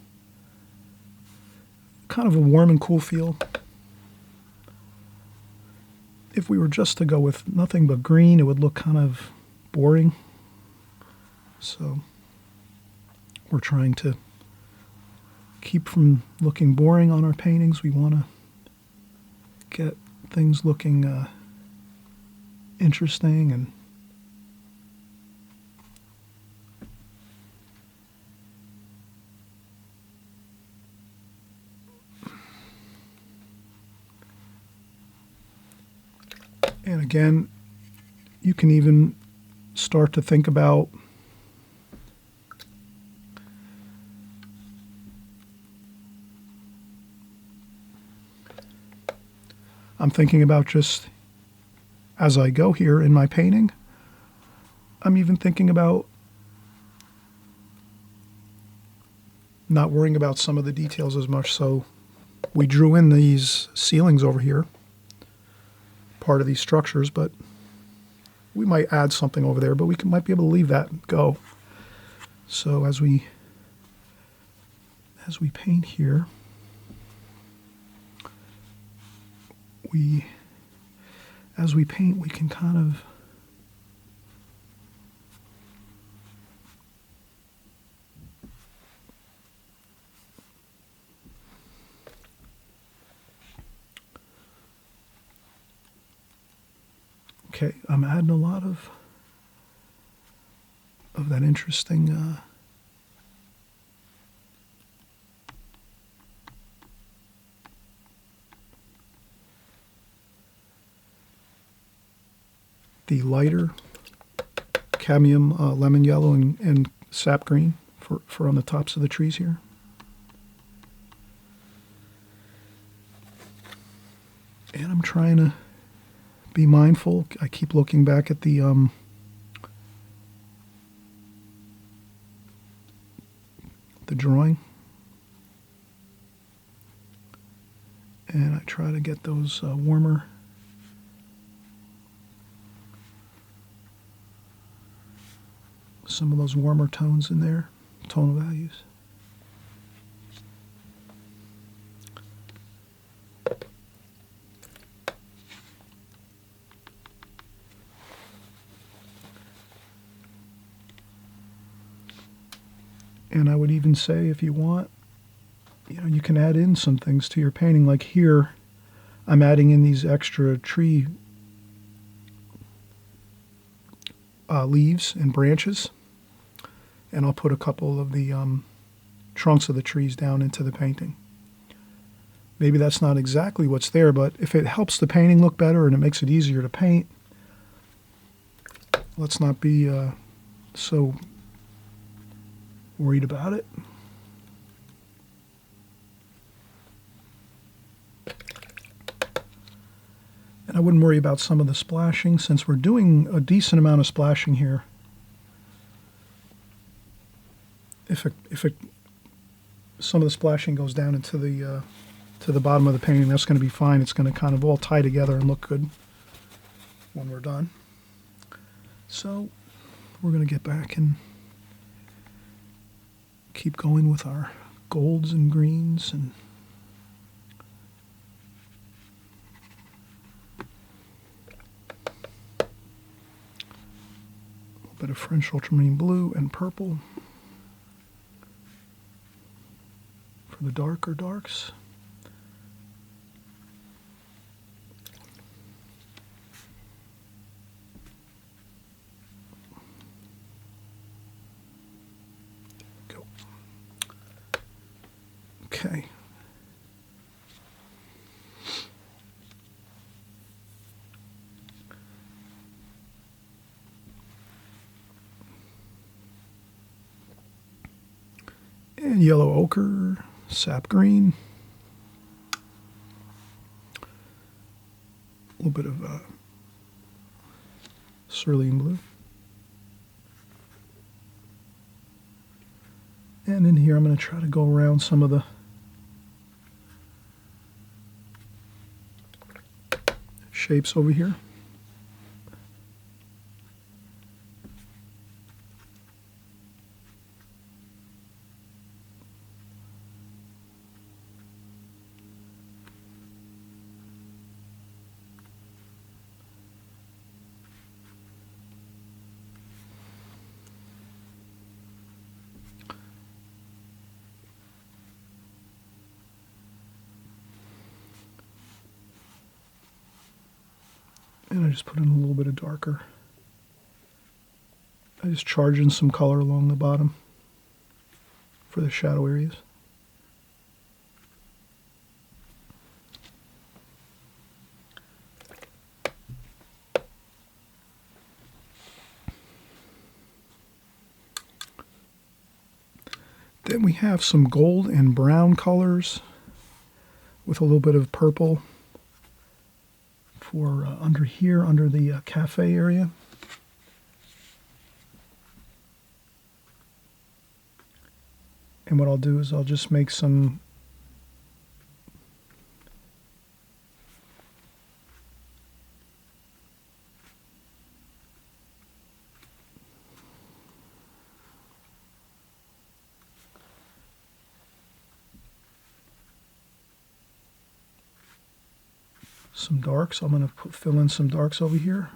Kind of a warm and cool feel. If we were just to go with nothing but green, it would look kind of boring. So we're trying to keep from looking boring on our paintings. We want to get things looking interesting and again, you can even start to think about I'm thinking about just as I go here in my painting, I'm even thinking about not worrying about some of the details as much. So we drew in these ceilings over here, part of these structures, but we might add something over there, but we might be able to leave that go. So as we paint here, as we paint, we can kind of okay, I'm adding a lot of that interesting the lighter cadmium lemon yellow and sap green for on the tops of the trees here. And I'm trying to be mindful. I keep looking back at the drawing, and I try to get those warmer some of those warmer tones in there, tonal values. And I would even say, if you want, you know, you can add in some things to your painting. Like here, I'm adding in these extra tree leaves and branches. And I'll put a couple of the trunks of the trees down into the painting. Maybe that's not exactly what's there, but if it helps the painting look better and it makes it easier to paint, let's not be so worried about it. And I wouldn't worry about some of the splashing, since we're doing a decent amount of splashing here. If some of the splashing goes down into to the bottom of the painting, that's going to be fine. It's going to kind of all tie together and look good when we're done. So we're going to get back and keep going with our golds and greens and bit of French ultramarine blue and purple for the darker darks. Go. Okay. And yellow ochre, sap green, a little bit of cerulean blue. And in here I'm going to try to go around some of the shapes over here. And I just put in a little bit of darker. I just charge in some color along the bottom for the shadow areas. Then we have some gold and brown colors with a little bit of purple for under here, under the cafe area. And what I'll do is I'll just make some darks. I'm going to fill in some darks over here.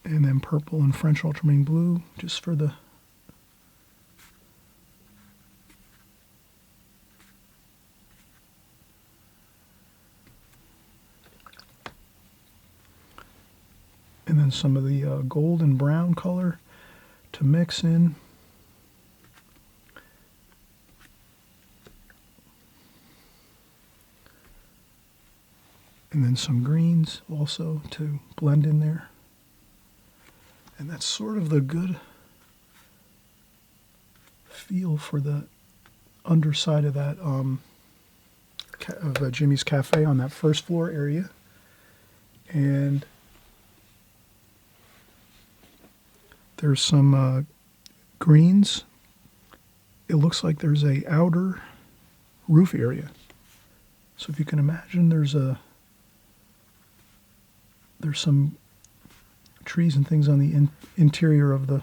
And then purple and French ultramarine blue just for the and then some of the gold and brown color to mix in. And then some greens also to blend in there. And that's sort of the good feel for the underside of that Jimmy's Cafe on that first floor area. And there's some greens. It looks like there's a outer roof area. So if you can imagine, there's some trees and things on the interior of the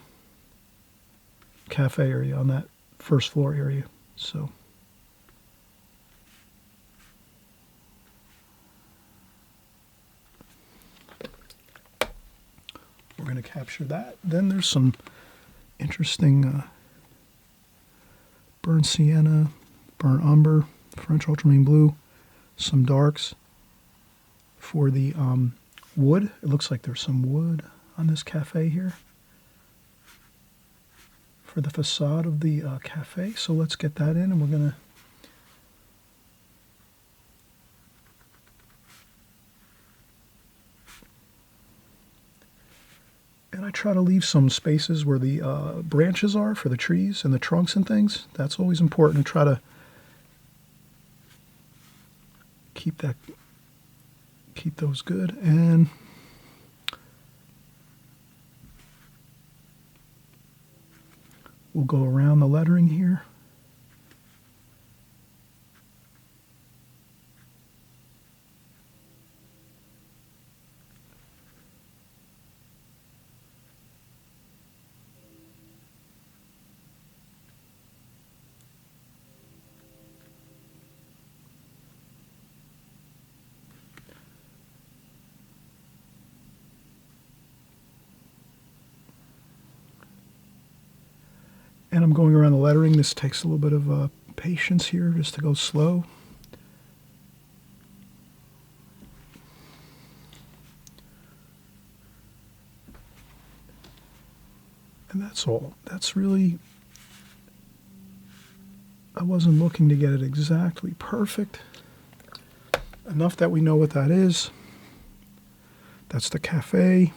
cafe area on that first floor area. So we're going to capture that. Then there's some interesting burnt sienna, burnt umber, French ultramarine blue, some darks for the wood. It looks like there's some wood on this cafe here for the facade of the cafe. So let's get that in, and we're going to and I try to leave some spaces where the branches are for the trees and the trunks and things. That's always important to try to keep those good. And we'll go around the lettering here. And I'm going around the lettering. This takes a little bit of patience here just to go slow. And that's all. That's really, I wasn't looking to get it exactly perfect. Enough that we know what that is. That's the cafe.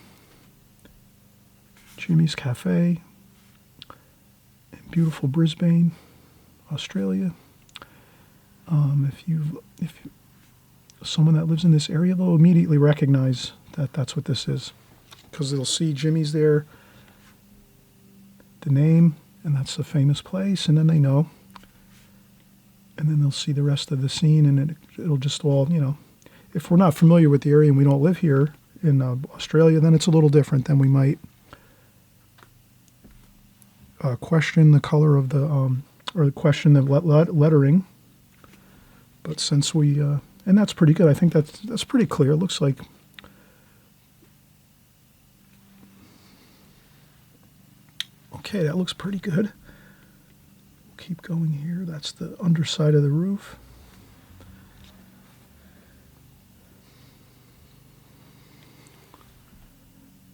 Jimmy's Cafe. In beautiful Brisbane, Australia. If someone that lives in this area, they'll immediately recognize that that's what this is, because they'll see Jimmy's there, the name, and that's a famous place, and then they know. And then they'll see the rest of the scene, and it'll just all, if we're not familiar with the area and we don't live here in Australia, then it's a little different. Then we might question the color of the, or question the lettering. But since we, and that's pretty good. I think that's pretty clear. It looks like, okay, that looks pretty good. Keep going here. That's the underside of the roof.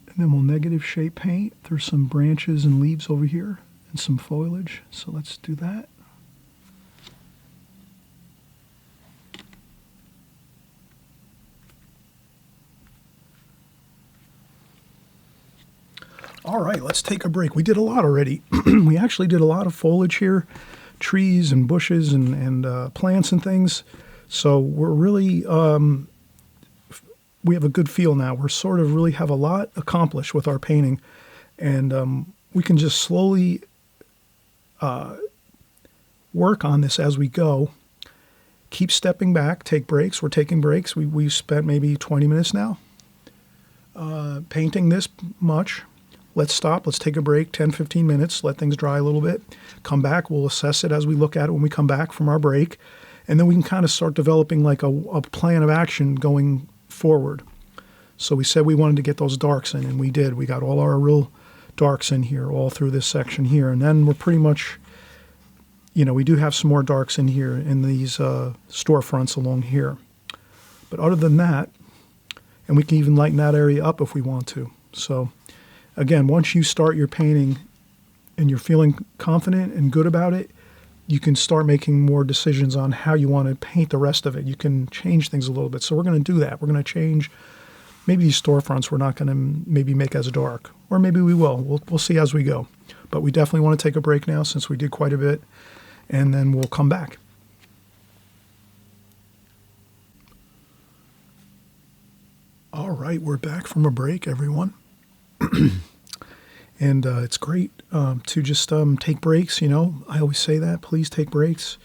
And then we'll negative shape paint. There's some branches and leaves over here and some foliage. So let's do that. All right, let's take a break. We did a lot already. We actually did a lot of foliage here, trees and bushes and plants and things. So we're really, we have a good feel now. We're sort of really have a lot accomplished with our painting. And we can just slowly work on this as we go. Keep stepping back, take breaks. We're taking breaks. We've spent maybe 20 minutes now painting this much. Let's stop. Let's take a break, 10, 15 minutes, let things dry a little bit. Come back. We'll assess it as we look at it when we come back from our break. And then we can kind of start developing like a plan of action going forward. So we said we wanted to get those darks in, and we did. We got all our real darks in here, all through this section here. And then we're pretty much, we do have some more darks in here in these storefronts along here. But other than that, and we can even lighten that area up if we want to. So again, once you start your painting and you're feeling confident and good about it, you can start making more decisions on how you want to paint the rest of it. You can change things a little bit. So we're going to do that. We're going to change maybe these storefronts. We're not going to maybe make as dark, or maybe we will. We'll see as we go. But we definitely want to take a break now since we did quite a bit, and then we'll come back. All right, we're back from a break, everyone. And it's great to just take breaks. I always say that. Please take breaks.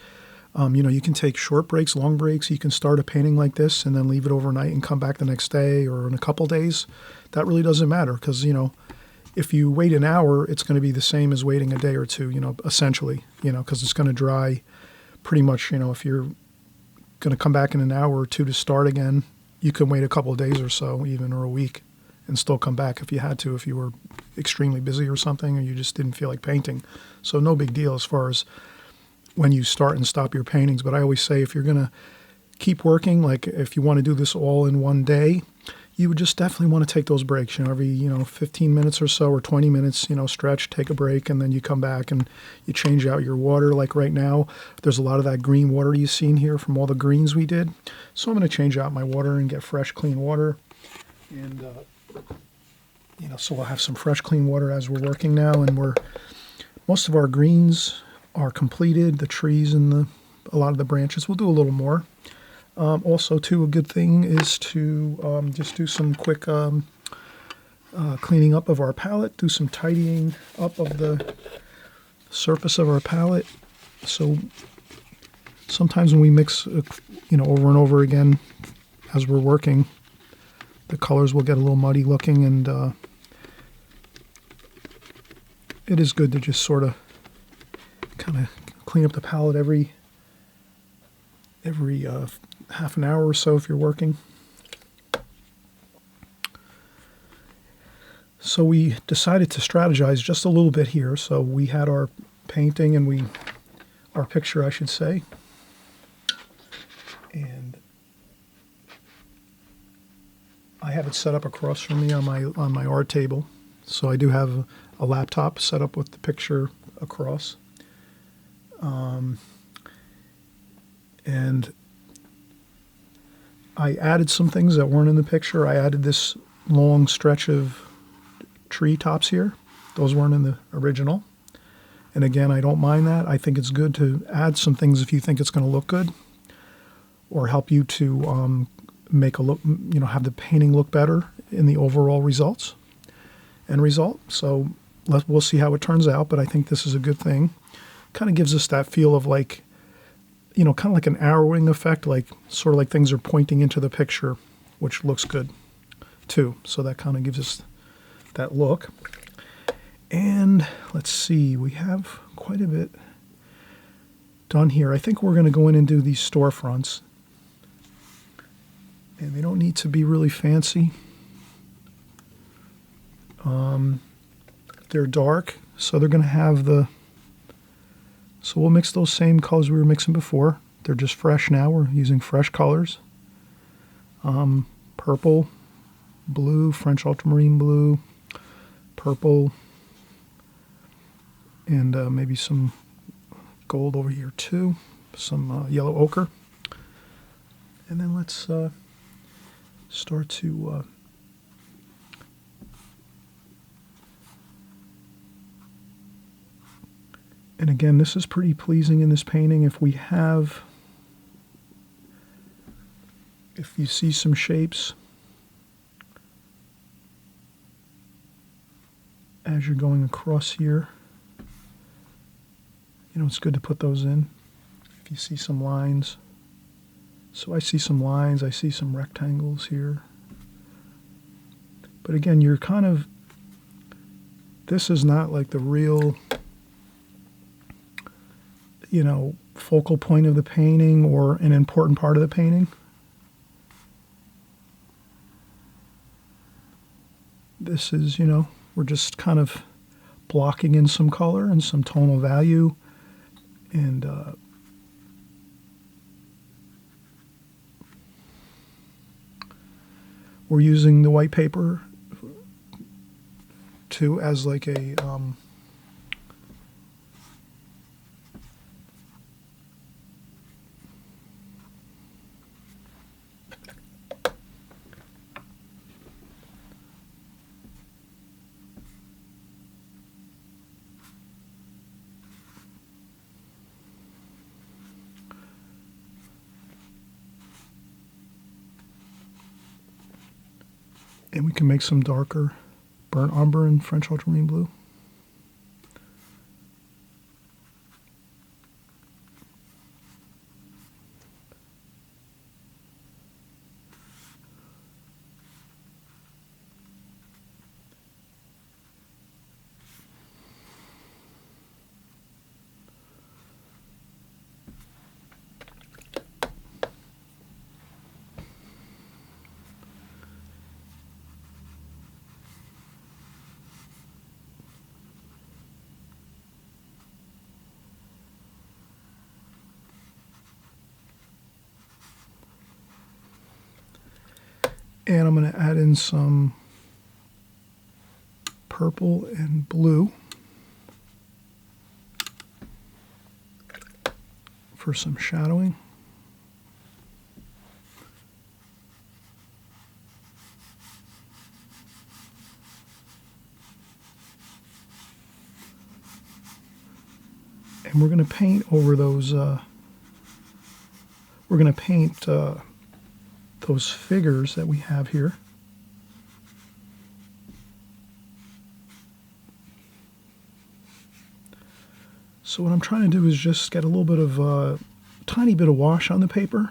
You can take short breaks, long breaks. You can start a painting like this and then leave it overnight and come back the next day or in a couple days. That really doesn't matter because, if you wait an hour, it's going to be the same as waiting a day or two, essentially, because it's going to dry pretty much, if you're going to come back in an hour or two to start again, you can wait a couple of days or so, even, or a week, and still come back if you had to, if you were extremely busy or something, or you just didn't feel like painting. So no big deal as far as when you start and stop your paintings. But I always say if you're going to keep working, like if you want to do this all in one day, you would just definitely want to take those breaks, every, 15 minutes or so or 20 minutes, stretch, take a break, and then you come back and you change out your water. Like right now, there's a lot of that green water you've seen here from all the greens we did. So I'm going to change out my water and get fresh, clean water. And, so we'll have some fresh, clean water as we're working now. And most of our greens are completed, the trees and a lot of the branches. We'll do a little more. Also, too, a good thing is to just do some quick cleaning up of our palette, do some tidying up of the surface of our palette. So sometimes when we mix, over and over again as we're working, the colors will get a little muddy looking, and it is good to just sort of kind of clean up the palette every half an hour or so if you're working. So we decided to strategize just a little bit here. So we had our painting and our picture, I should say. And I have it set up across from me on my art table. So I do have a laptop set up with the picture across. And I added some things that weren't in the picture. I added this long stretch of tree tops here. Those weren't in the original. And again, I don't mind that. I think it's good to add some things if you think it's going to look good or help you to make a look, have the painting look better in the overall end result. So we'll see how it turns out, but I think this is a good thing. Kind of gives us that feel of like, kind of like an arrowing effect, like sort of like things are pointing into the picture, which looks good too. So that kind of gives us that look. And let's see, we have quite a bit done here. I think we're going to go in and do these storefronts. And they don't need to be really fancy. They're dark, so they're going to have so we'll mix those same colors we were mixing before. They're just fresh now. We're using fresh colors. Purple, blue, French ultramarine blue, purple, and maybe some gold over here too, some yellow ochre. And then let's start to and again, this is pretty pleasing in this painting. If you see some shapes as you're going across here, it's good to put those in. If you see some lines. So I see some lines, I see some rectangles here. But again, this is not like the real, focal point of the painting or an important part of the painting. This is, we're just kind of blocking in some color and some tonal value. And we're using the white paper too as like a and we can make some darker burnt umber and French ultramarine blue. And I'm going to add in some purple and blue for some shadowing. And we're going to paint over those, we're going to paint those figures that we have here. So what I'm trying to do is just get a little bit of tiny bit of wash on the paper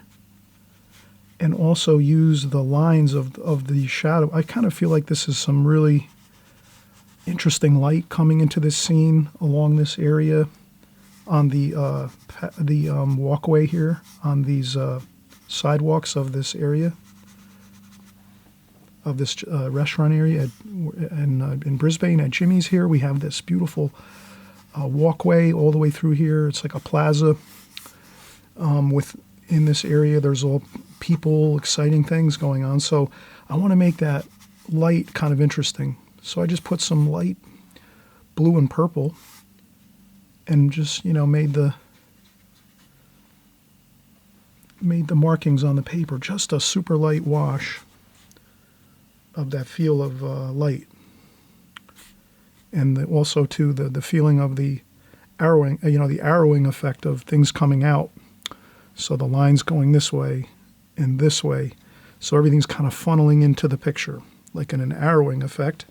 and also use the lines of the shadow. I kind of feel like this is some really interesting light coming into this scene along this area on the walkway here, on these sidewalks of this area, of this restaurant area in Brisbane at Jimmy's here. We have this beautiful walkway all the way through here. It's like a plaza. In this area, there's all people, exciting things going on. So I want to make that light kind of interesting. So I just put some light blue and purple and just, made the markings on the paper. Just a super light wash of that feel of light. And also, too, the feeling of the arrowing, the arrowing effect of things coming out. So the lines going this way and this way. So everything's kind of funneling into the picture, like in an arrowing effect,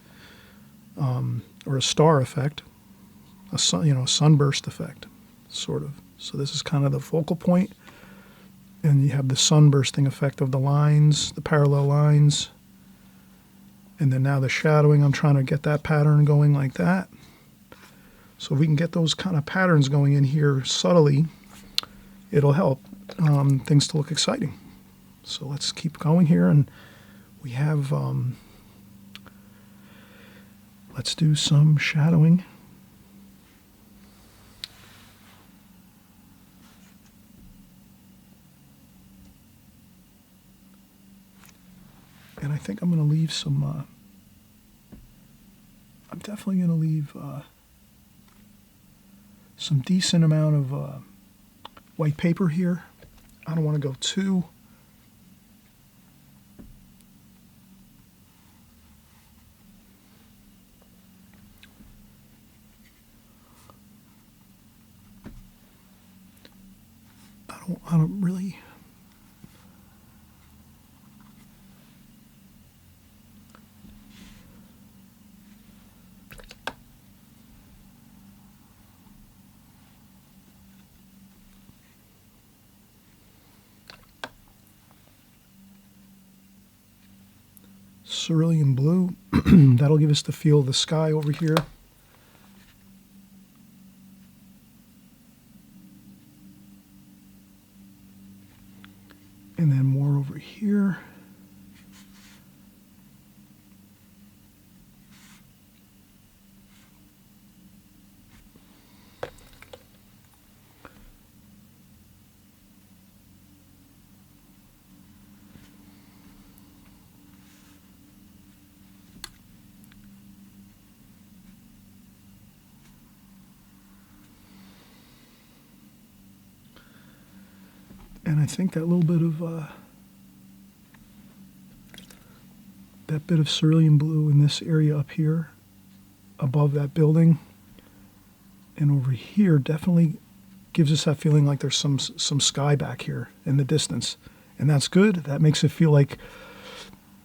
or a star effect, a sunburst effect, sort of. So this is kind of the focal point, and you have the sunbursting effect of the lines, the parallel lines, and then now the shadowing. I'm trying to get that pattern going like that. So if we can get those kind of patterns going in here subtly, it'll help things to look exciting. So let's keep going here, and we have, let's do some shadowing. And I think I'm going to leave some, I'm definitely going to leave some decent amount of white paper here. I don't want to go too I don't really cerulean blue. That'll give us the feel of the sky over here. And then more over here. And I think that little bit of cerulean blue in this area up here above that building and over here definitely gives us that feeling like there's some sky back here in the distance. And that's good. That makes it feel like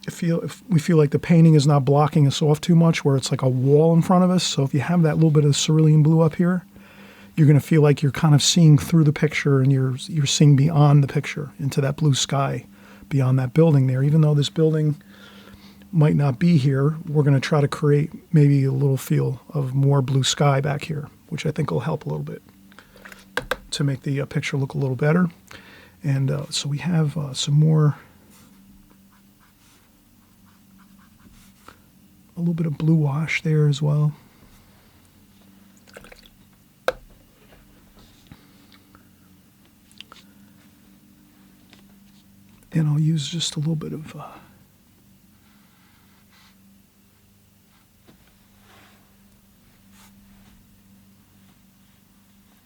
if we feel like the painting is not blocking us off too much, where it's like a wall in front of us. So if you have that little bit of cerulean blue up here, you're going to feel like you're kind of seeing through the picture, and you're seeing beyond the picture into that blue sky beyond that building there. Even though this building might not be here, we're going to try to create maybe a little feel of more blue sky back here, which I think will help a little bit to make the picture look a little better. And so we have some more, a little bit of blue wash there as well. And I'll use just a little bit of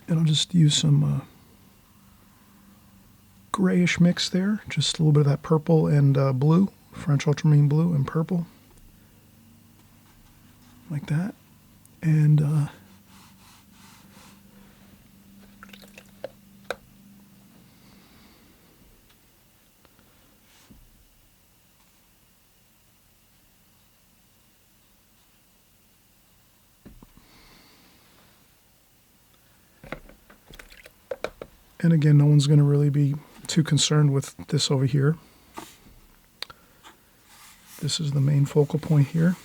and I'll just use some grayish mix there, just a little bit of that purple and blue, French ultramarine blue and purple, like that. And and again, no one's going to really be too concerned with this over here. This is the main focal point here.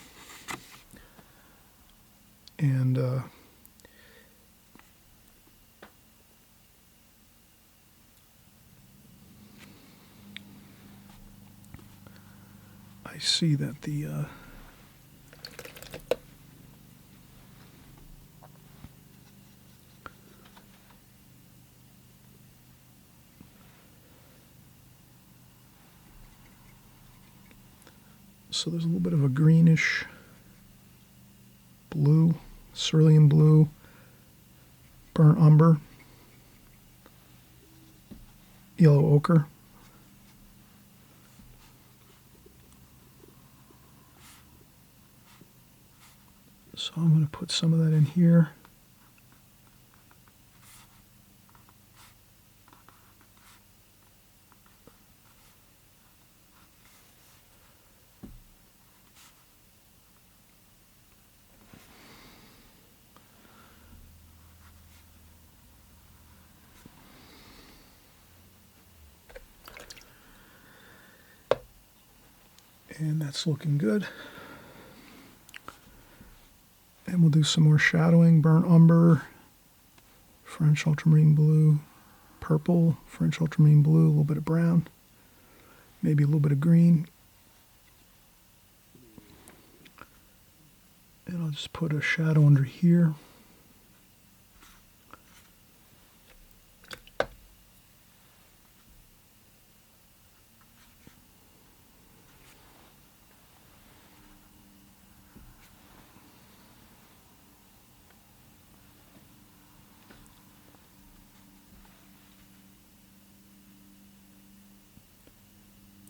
And I see that So there's a little bit of a greenish blue, cerulean blue, burnt umber, yellow ochre. So I'm going to put some of that in here. And that's looking good. And we'll do some more shadowing, burnt umber, French ultramarine blue, purple, French ultramarine blue, a little bit of brown, maybe a little bit of green. And I'll just put a shadow under here.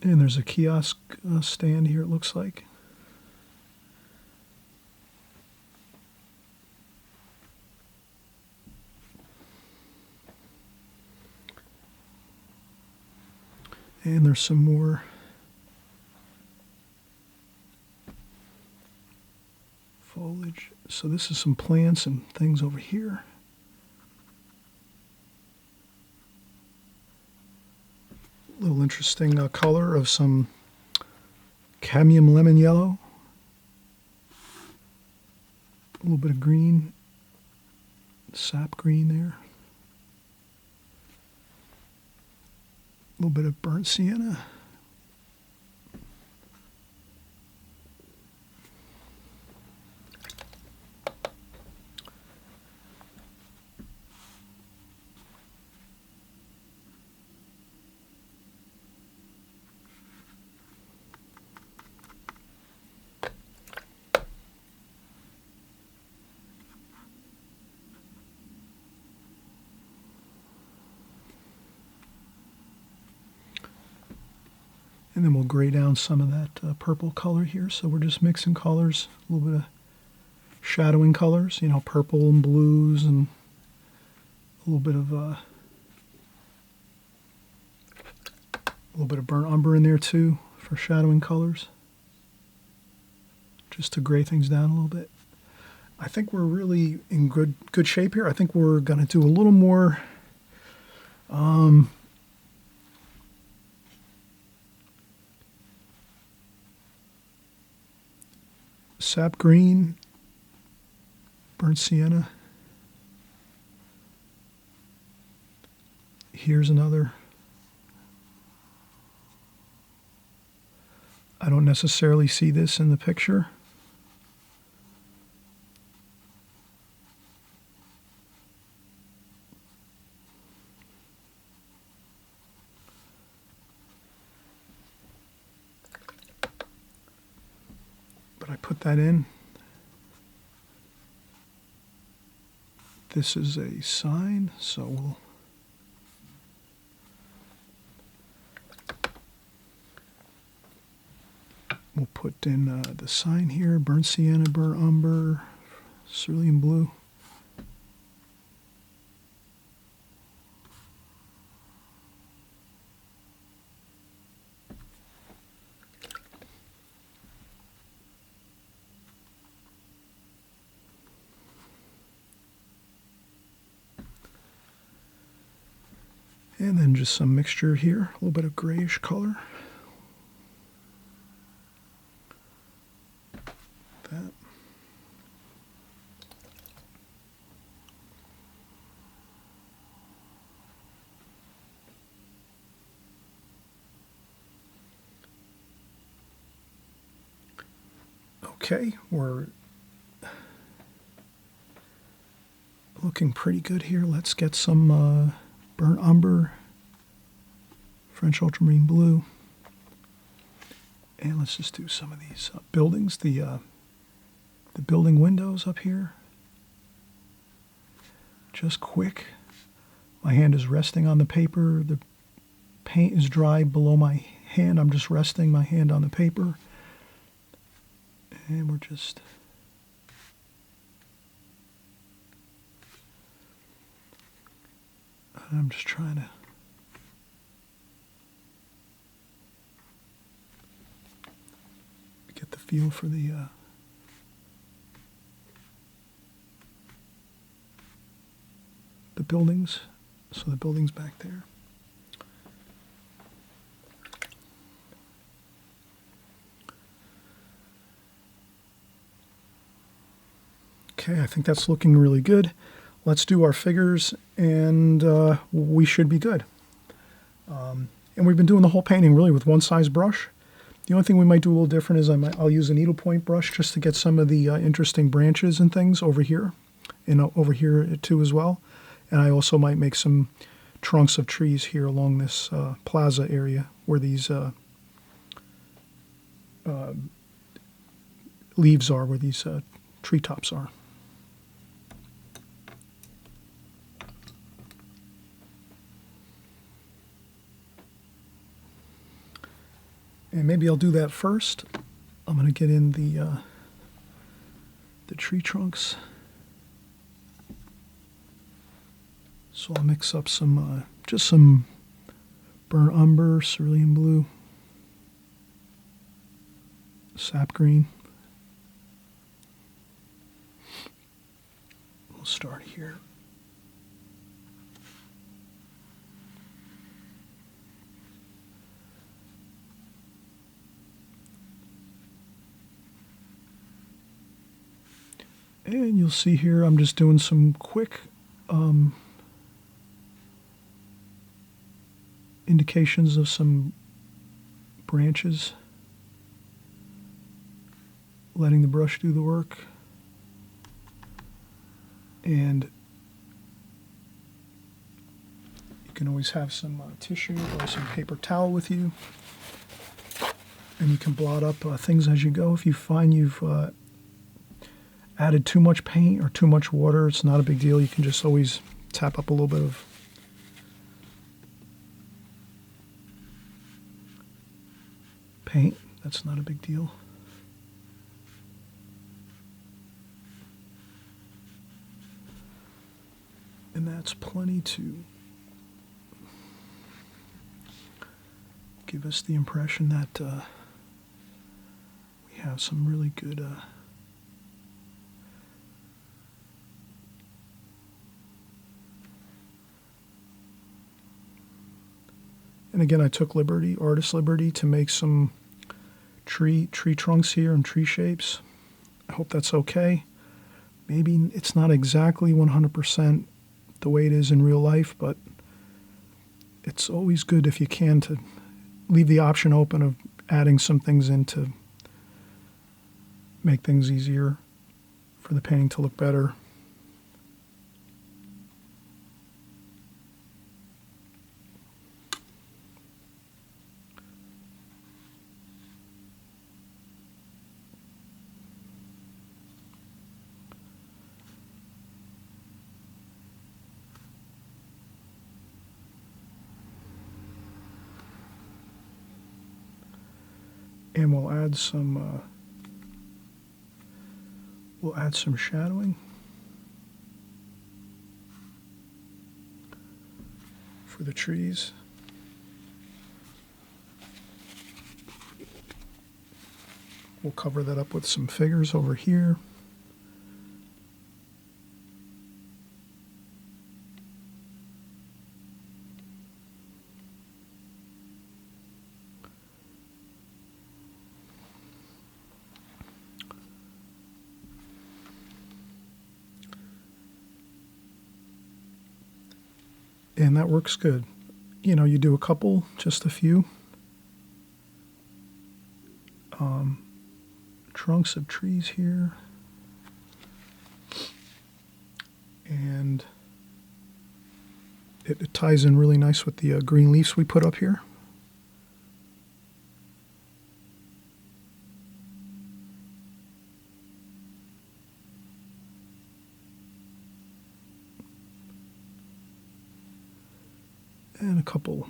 And there's a kiosk stand here, it looks like. And there's some more foliage. So this is some plants and things over here. Little interesting color of some cadmium lemon yellow. A little bit of green, sap green there. A little bit of burnt sienna. And then we'll gray down some of that purple color here. So we're just mixing colors, a little bit of shadowing colors, purple and blues, and a little bit of burnt umber in there too for shadowing colors, just to gray things down a little bit. I think we're really in good shape here. I think we're going to do a little more sap green, burnt sienna. Here's another. I don't necessarily see this in the picture. But I put that in. This is a sign, so we'll put in the sign here, burnt sienna, burnt umber, cerulean blue. And then just some mixture here, a little bit of grayish color. That. Okay, we're looking pretty good here. Let's get some burnt umber, French ultramarine blue. And let's just do some of these buildings, the building windows up here. Just quick. My hand is resting on the paper. The paint is dry below my hand. I'm just resting my hand on the paper. And we're just... I'm just trying to... get the feel for the buildings. So the building's back there. Okay, I think that's looking really good. Let's do our figures, and we should be good. And we've been doing the whole painting really with one size brush. The only thing we might do a little different is I'll use a needlepoint brush just to get some of the interesting branches and things over here, and over here too as well. And I also might make some trunks of trees here along this plaza area where these leaves are, where these treetops are. And maybe I'll do that first. I'm going to get in the tree trunks. So I'll mix up some, just some burnt umber, cerulean blue, sap green. We'll start here. And you'll see here I'm just doing some quick indications of some branches, letting the brush do the work. And you can always have some tissue or some paper towel with you, and you can blot up things as you go. If you find you've added too much paint or too much water, it's not a big deal. You can just always tap up a little bit of paint. That's not a big deal. And that's plenty to give us the impression that we have some really good and again, I took artist liberty to make some tree trunks here and tree shapes. I hope that's okay. Maybe it's not exactly 100% the way it is in real life, but it's always good if you can to leave the option open of adding some things in to make things easier for the painting to look better. And we'll add some shadowing for the trees. We'll cover that up with some figures over here. And that works good. You know, you do a couple, just a few trunks of trees here. And it ties in really nice with the green leaves we put up here. And a couple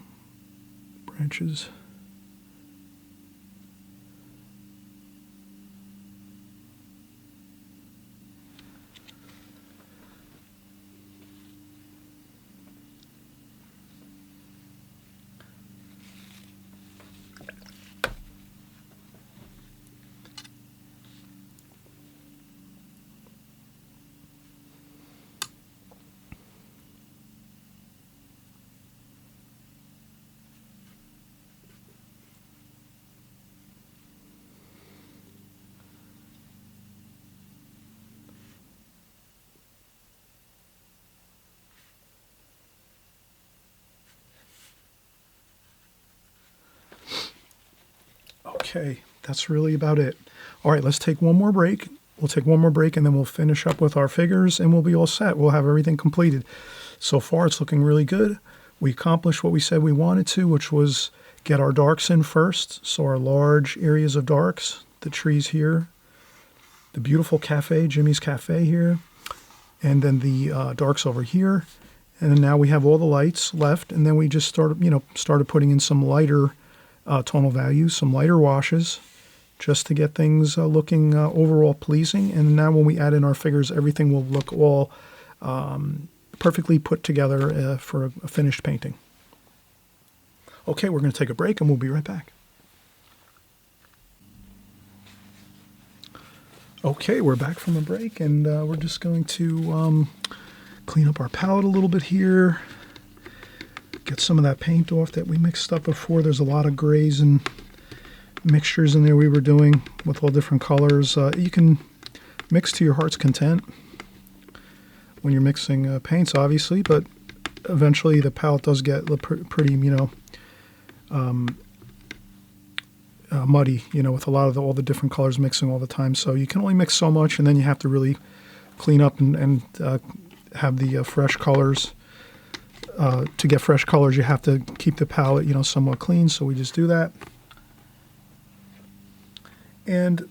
branches. Okay, that's really about it. All right, let's take one more break. We'll take one more break and then we'll finish up with our figures and we'll be all set. We'll have everything completed. So far, it's looking really good. We accomplished what we said we wanted to, which was get our darks in first. So our large areas of darks, the trees here, the beautiful cafe, Jimmy's Cafe here, and then the darks over here. And then now we have all the lights left, and then we just started putting in some lighter tonal values, some lighter washes, just to get things looking overall pleasing. And now when we add in our figures, everything will look all perfectly put together for a finished painting. Okay, we're going to take a break and we'll be right back. Okay, we're back from a break and we're just going to clean up our palette a little bit here. Get some of that paint off that we mixed up before. There's a lot of grays and mixtures in there we were doing with all different colors. You can mix to your heart's content when you're mixing paints, obviously, but eventually the palette does get pretty, muddy, with a lot of all the different colors mixing all the time. So you can only mix so much, and then you have to really clean up and have the fresh colors. To get fresh colors, you have to keep the palette, somewhat clean. So we just do that. And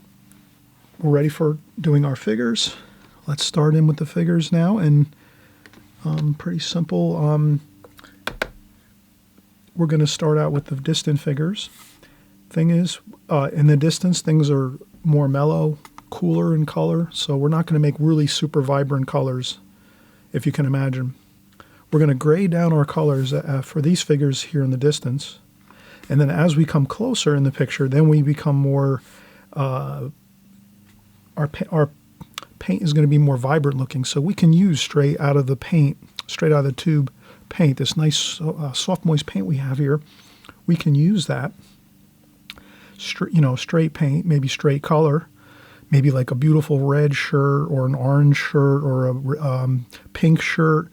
we're ready for doing our figures. Let's start in with the figures now. And pretty simple. We're going to start out with the distant figures. Thing is, in the distance, things are more mellow, cooler in color. So we're not going to make really super vibrant colors, if you can imagine. We're going to gray down our colors for these figures here in the distance. And then as we come closer in the picture, then we become more, our paint is going to be more vibrant looking. So we can use straight out of the tube paint, this nice soft moist paint we have here. We can use that, straight paint, maybe straight color, maybe like a beautiful red shirt or an orange shirt or a pink shirt.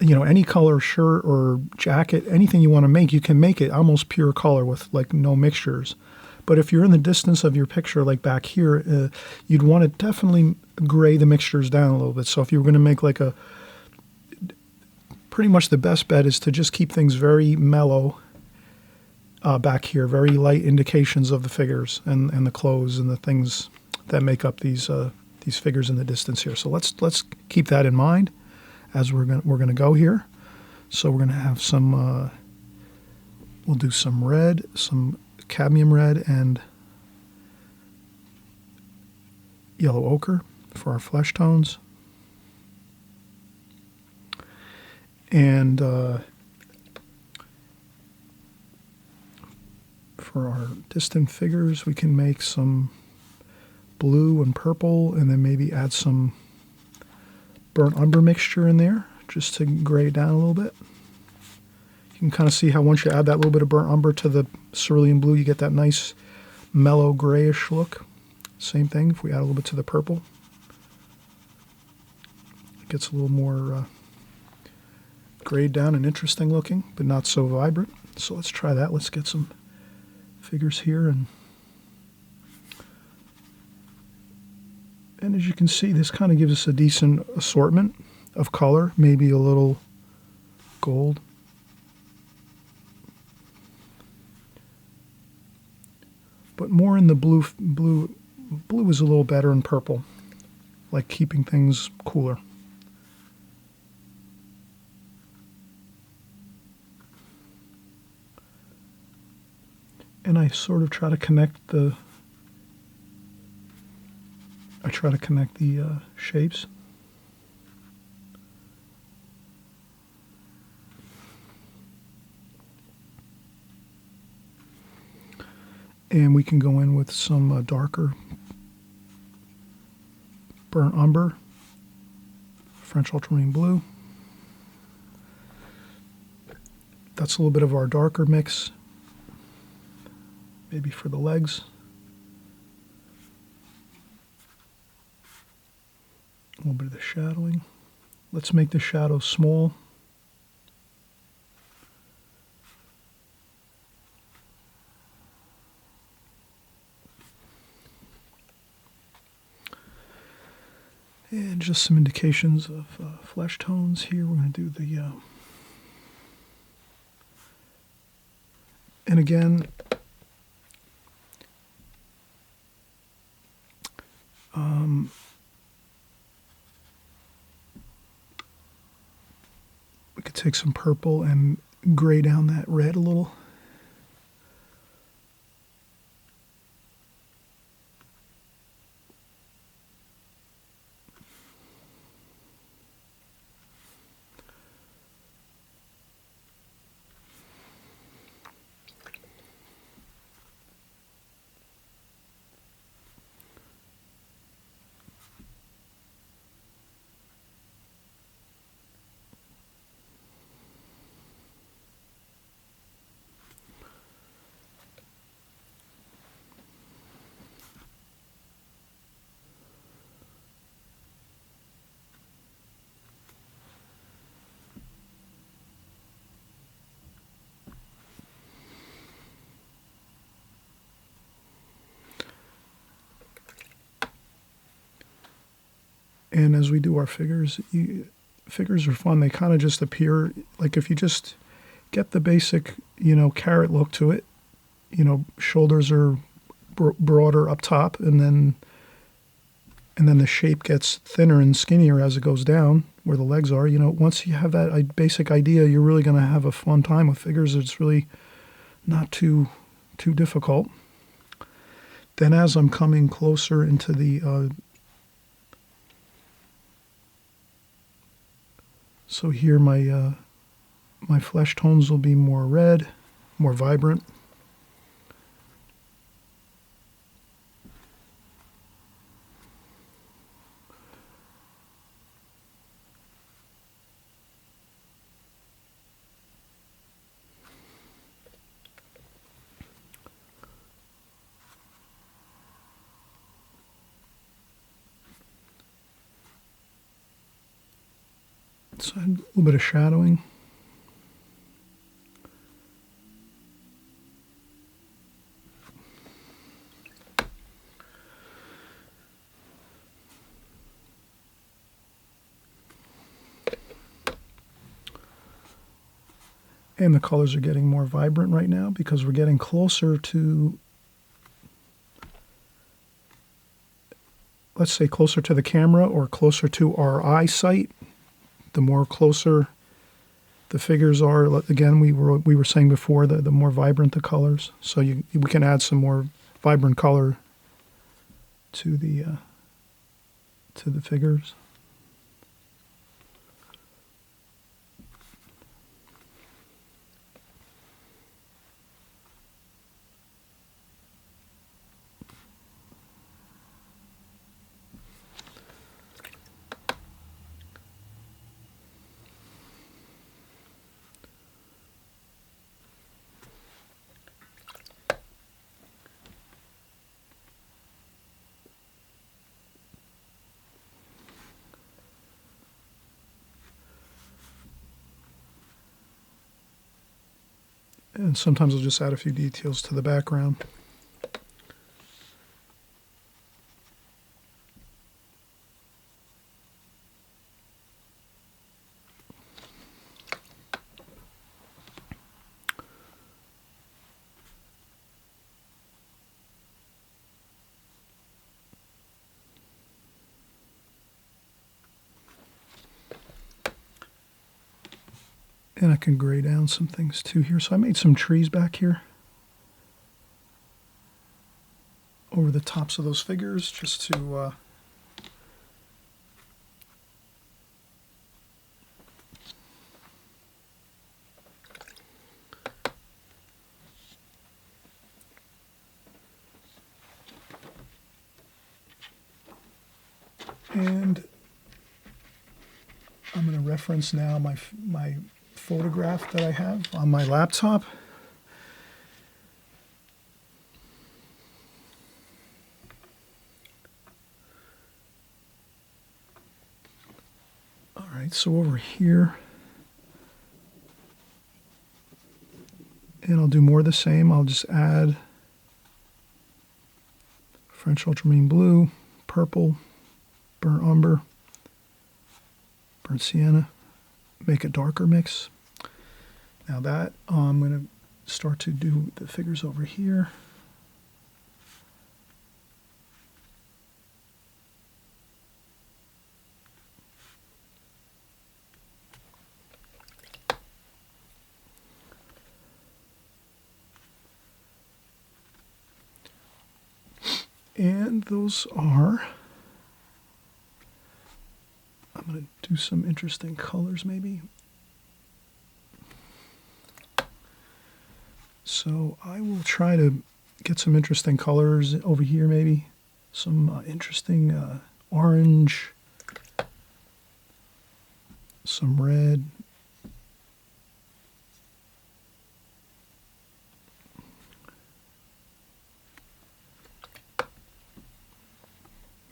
Any color shirt or jacket, anything you want to make, you can make it almost pure color with like no mixtures. But if you're in the distance of your picture, like back here, you'd want to definitely gray the mixtures down a little bit. So if you were going to make like pretty much the best bet is to just keep things very mellow back here, very light indications of the figures and the clothes and the things that make up these figures in the distance here. So let's keep that in mind as we're gonna go here. So we're gonna have some. We'll do some red, some cadmium red, and yellow ochre for our flesh tones. And for our distant figures, we can make some blue and purple, and then maybe add some burnt umber mixture in there just to gray it down a little bit. You can kind of see how once you add that little bit of burnt umber to the cerulean blue, you get that nice mellow grayish look. Same thing if we add a little bit to the purple. It gets a little more grayed down and interesting looking, but not so vibrant. So let's try that. Let's get some figures here. And as you can see, this kind of gives us a decent assortment of color, maybe a little gold. But more in the blue. Blue is a little better in purple, like keeping things cooler. I sort of try to connect the shapes. And we can go in with some darker burnt umber, French ultramarine blue. That's a little bit of our darker mix, maybe for the legs. A little bit of the shadowing. Let's make the shadow small. And just some indications of flesh tones here. We're going to do the... and again, we could take some purple and gray down that red a little. And as we do our figures, figures are fun. They kind of just appear, like if you just get the basic, carrot look to it, shoulders are broader up top, and then the shape gets thinner and skinnier as it goes down where the legs are. Once you have that basic idea, you're really going to have a fun time with figures. It's really not too difficult. Then as I'm coming closer into the so here my flesh tones will be more red, more vibrant. So a little bit of shadowing. And the colors are getting more vibrant right now because we're getting closer to, let's say, closer to the camera or closer to our eyesight. The more closer the figures are, again, we were saying before, the more vibrant the colors. So we can add some more vibrant color to the figures. And sometimes I'll just add a few details to the background. And I can gray down some things too here. So I made some trees back here. over the tops of those figures just to and I'm going to reference now my photograph that I have on my laptop. All right, so over here, and I'll do more of the same. I'll just add French ultramarine blue, purple, burnt umber, burnt sienna, make a darker mix. Now that I'm going to start to do the figures over here. And those are, I'm going to do some interesting colors maybe. So I will try to get some interesting colors over here maybe. Some interesting orange, some red.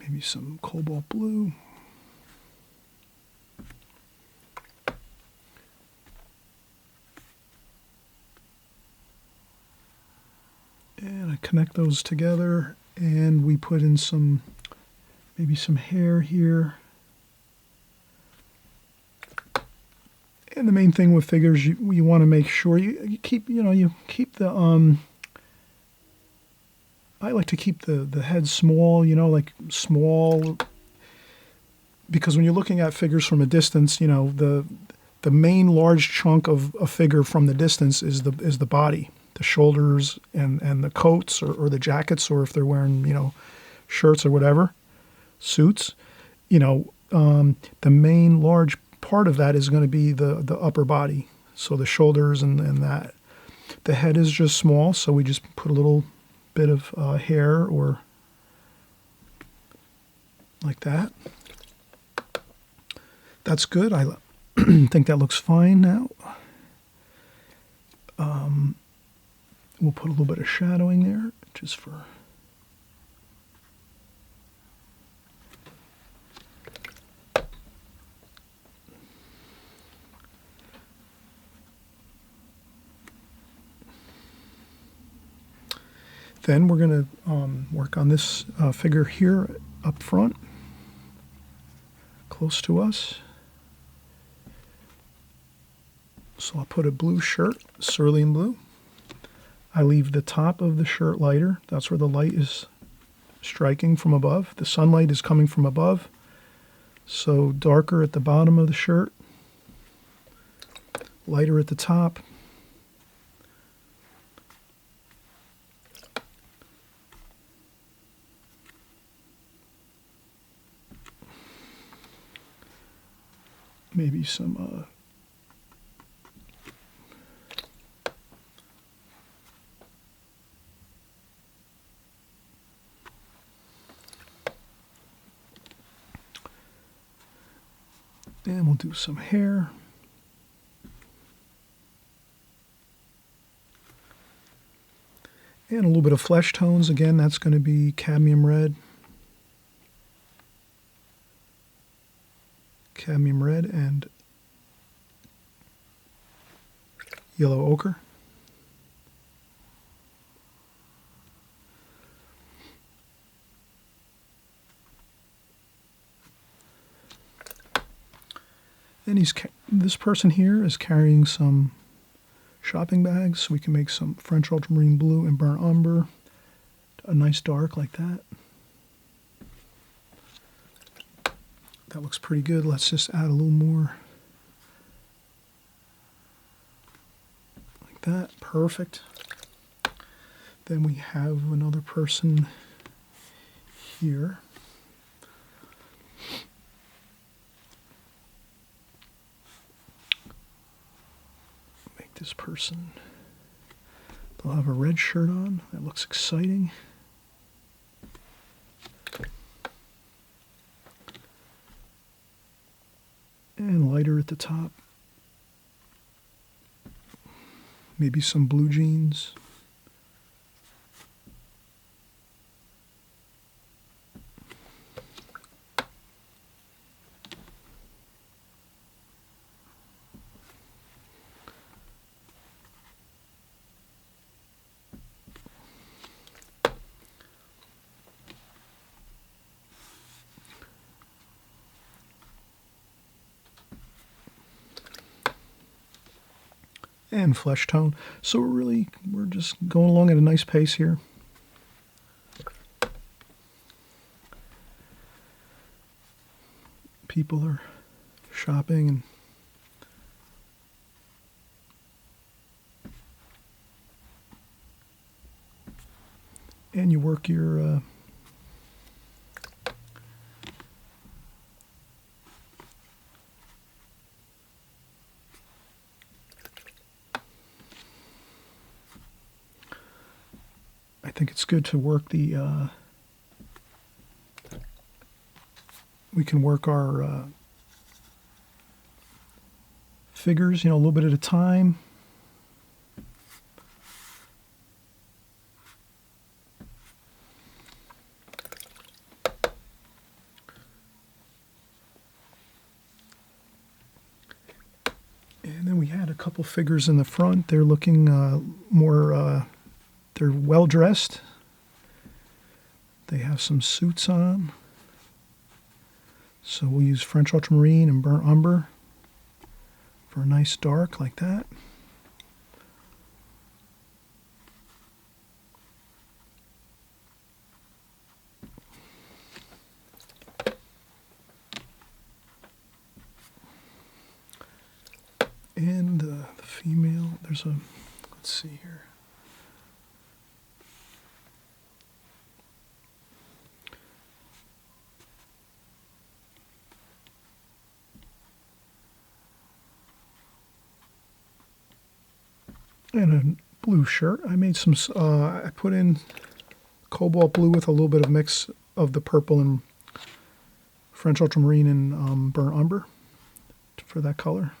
Maybe some cobalt blue. And I connect those together, and we put in some, maybe some hair here. And the main thing with figures, you want to make sure you keep, you keep the, I like to keep the head small, like small, because when you're looking at figures from a distance, the main large chunk of a figure from the distance is the body. The shoulders and the coats or the jackets, or if they're wearing, shirts or whatever, suits, the main large part of that is going to be the upper body. So the shoulders and that. The head is just small, so we just put a little bit of hair or like that. That's good. I think that looks fine now. We'll put a little bit of shadowing there, just for... Then we're going to work on this figure here up front, close to us. So I'll put a blue shirt, cerulean blue. I leave the top of the shirt lighter. That's where the light is striking from above. The sunlight is coming from above. So darker at the bottom of the shirt, lighter at the top. Maybe some and we'll do some hair. And a little bit of flesh tones. Again, that's going to be cadmium red. Cadmium red and yellow ochre. And this person here is carrying some shopping bags, so we can make some French ultramarine blue and burnt umber, a nice dark like that. That looks pretty good. Let's just add a little more like that. Perfect. Then we have another person here. Make this person, they'll have a red shirt on. That looks exciting. And lighter at the top. Maybe some blue jeans. And flesh tone. So we're just going along at a nice pace here. People are shopping and you work your I think it's good to work the we can work our figures, a little bit at a time. And then we had a couple figures in the front. They're looking more, they're well dressed. They have some suits on. So we'll use French ultramarine and burnt umber for a nice dark like that. And the female, there's a, let's see here. And a blue shirt. I made some, I put in cobalt blue with a little bit of mix of the purple and French ultramarine and burnt umber for that color.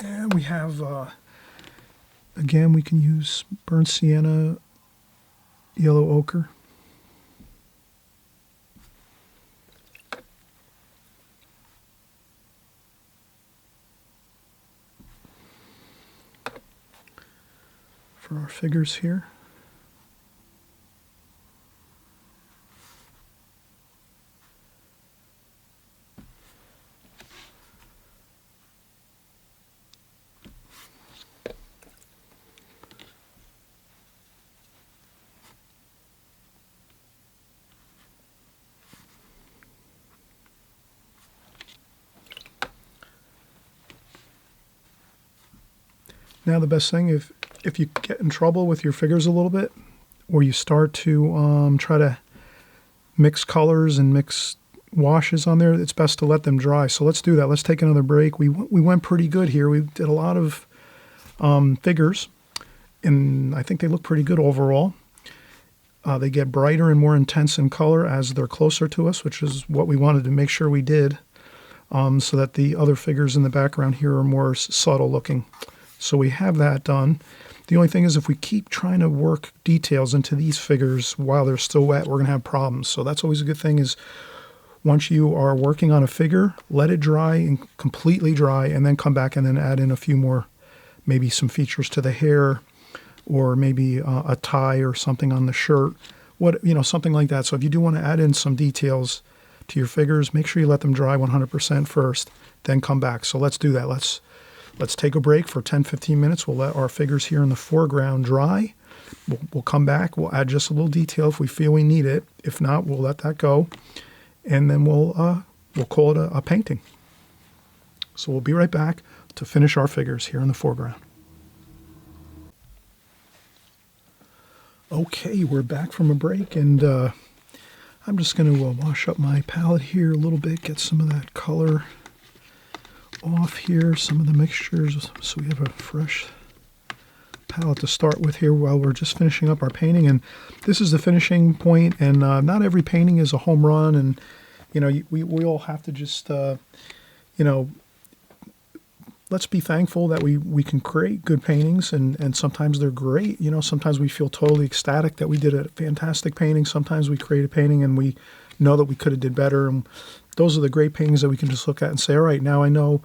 And we have, again, we can use burnt sienna, yellow ochre. For our figures here. Now the best thing, if you get in trouble with your figures a little bit, or you start to try to mix colors and mix washes on there, it's best to let them dry. So let's do that. Let's take another break. We went pretty good here. We did a lot of figures, and I think they look pretty good overall. They get brighter and more intense in color as they're closer to us, which is what we wanted to make sure we did, so that the other figures in the background here are more subtle looking. So we have that done. The only thing is if we keep trying to work details into these figures while they're still wet, we're going to have problems. So that's always a good thing is once you are working on a figure, let it dry and completely dry, and then come back and then add in a few more, maybe some features to the hair, or maybe a tie or something on the shirt, something like that. So if you do want to add in some details to your figures, make sure you let them dry 100% first, then come back. So let's do that. Let's take a break for 10-15 minutes. We'll let our figures here in the foreground dry, We'll come back. We'll add just a little detail if we feel we need it. If not, we'll let that go, and then we'll call it a painting. So we'll be right back to finish our figures here in the foreground. Okay, we're back from a break, and I'm just going to wash up my palette here a little bit, get some of that color off here, some of the mixtures, so we have a fresh palette to start with here while we're just finishing up our painting. And this is the finishing point, and not every painting is a home run, and you know, we all have to just you know, let's be thankful that we can create good paintings, and sometimes they're great. You know, sometimes we feel totally ecstatic that we did a fantastic painting. Sometimes we create a painting and we know that we could have did better, and those are the great paintings that we can just look at and say, all right, now I know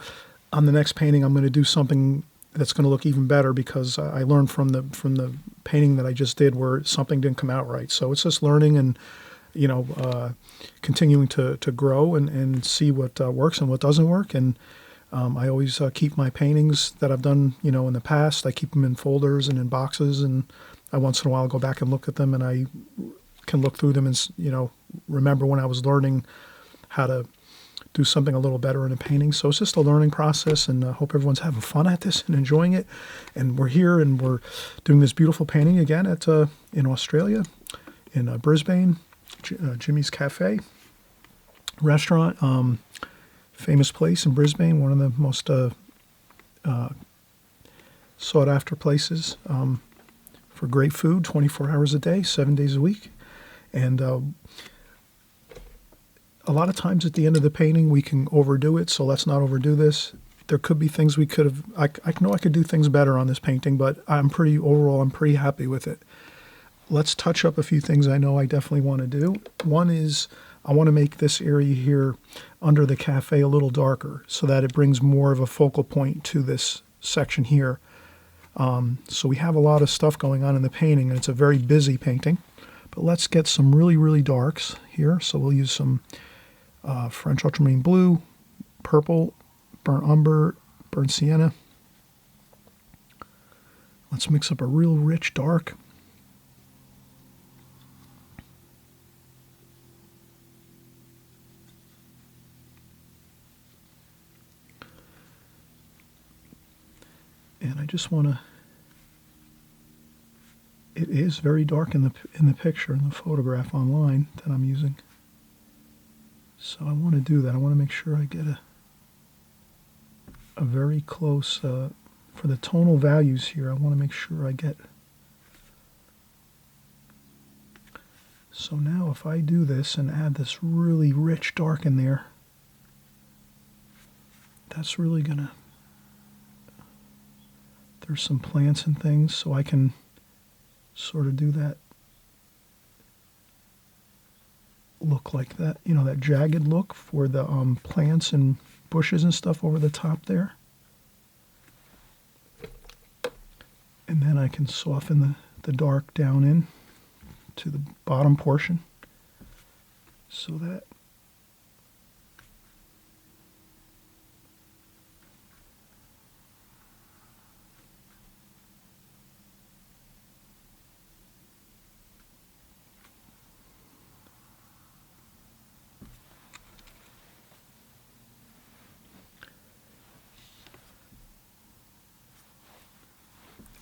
on the next painting I'm going to do something that's going to look even better because I learned from the painting that I just did where something didn't come out right. So it's just learning and, you know, continuing to grow and see what works and what doesn't work. And I always keep my paintings that I've done, you know, in the past. I keep them in folders and in boxes, and I once in a while go back and look at them, and I can look through them and, you know, remember when I was learning how to do something a little better in a painting. So it's just a learning process, and I hope everyone's having fun at this and enjoying it. And we're here, and we're doing this beautiful painting again at in Australia, in Brisbane, Jimmy's Cafe restaurant. Famous place in Brisbane, one of the most sought-after places for great food, 24 hours a day, 7 days a week. And a lot of times at the end of the painting, we can overdo it, so let's not overdo this. There could be things we could have... I know I could do things better on this painting, but overall, I'm pretty happy with it. Let's touch up a few things I know I definitely want to do. One is I want to make this area here under the cafe a little darker so that it brings more of a focal point to this section here. So we have a lot of stuff going on in the painting, and it's a very busy painting. But let's get some really, really darks here. So we'll use some French ultramarine blue, purple, burnt umber, burnt sienna. Let's mix up a real rich dark. And I just want to... It is very dark in the picture, in the photograph online that I'm using. So I want to do that. I want to make sure I get a very close, for the tonal values here, I want to make sure I get... So now if I do this and add this really rich dark in there, that's really going to... There's some plants and things, so I can sort of do that look like that, you know, that jagged look for the plants and bushes and stuff over the top there. And then I can soften the dark down in to the bottom portion so that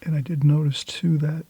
and I did notice too that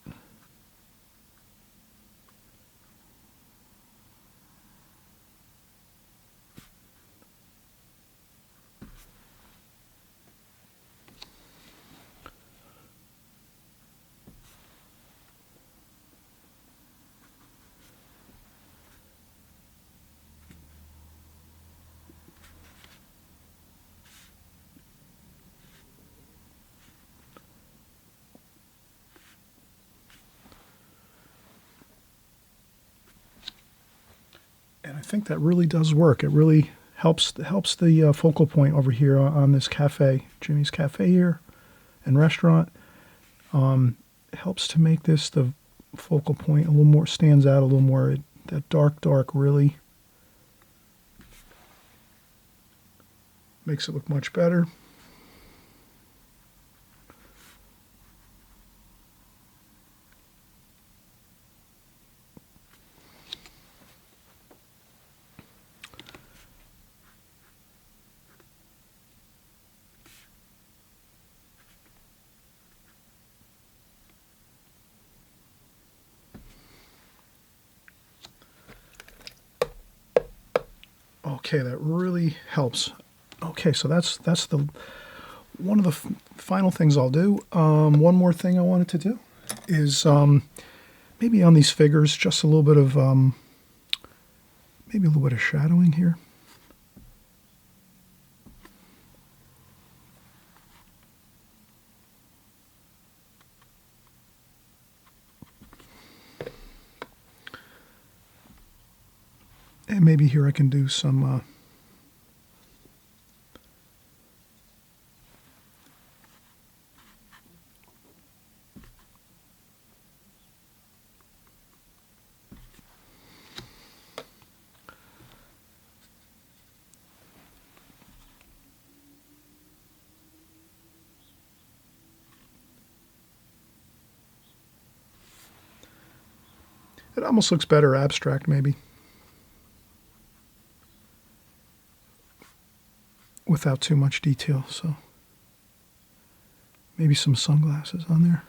and I think that really does work. It really helps the focal point over here on this cafe, Jimmy's Cafe here and restaurant. It helps to make this the focal point a little more, stands out a little more. That dark really makes it look much better. Okay, that really helps. Okay, so that's the one of the final things I'll do. One more thing I wanted to do is maybe on these figures, just a little bit of maybe a little bit of shadowing here. And maybe here I can do some it almost looks better abstract maybe, without too much detail. So maybe some sunglasses on there.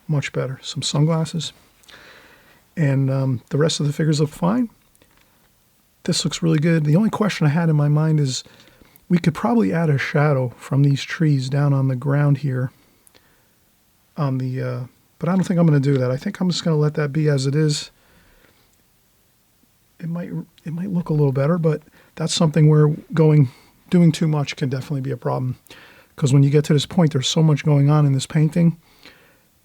Much better. Some sunglasses. And the rest of the figures look fine. This looks really good. The only question I had in my mind is we could probably add a shadow from these trees down on the ground here on the but I don't think I'm going to do that. I think I'm just going to let that be as it is. It might look a little better, but that's something where doing too much can definitely be a problem, because when you get to this point, there's so much going on in this painting.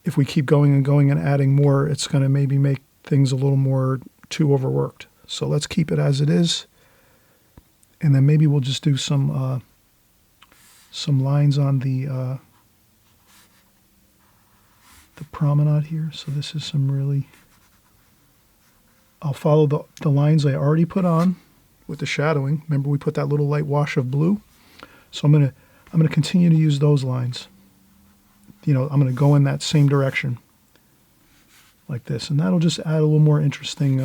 If we keep going and going and adding more, it's going to maybe make things a little more too overworked. So let's keep it as it is. And then maybe we'll just do some lines on the promenade here. So this is some really, I'll follow the lines I already put on with the shadowing. Remember, we put that little light wash of blue. So I'm gonna continue to use those lines. You know, I'm gonna go in that same direction like this, and that'll just add a little more interesting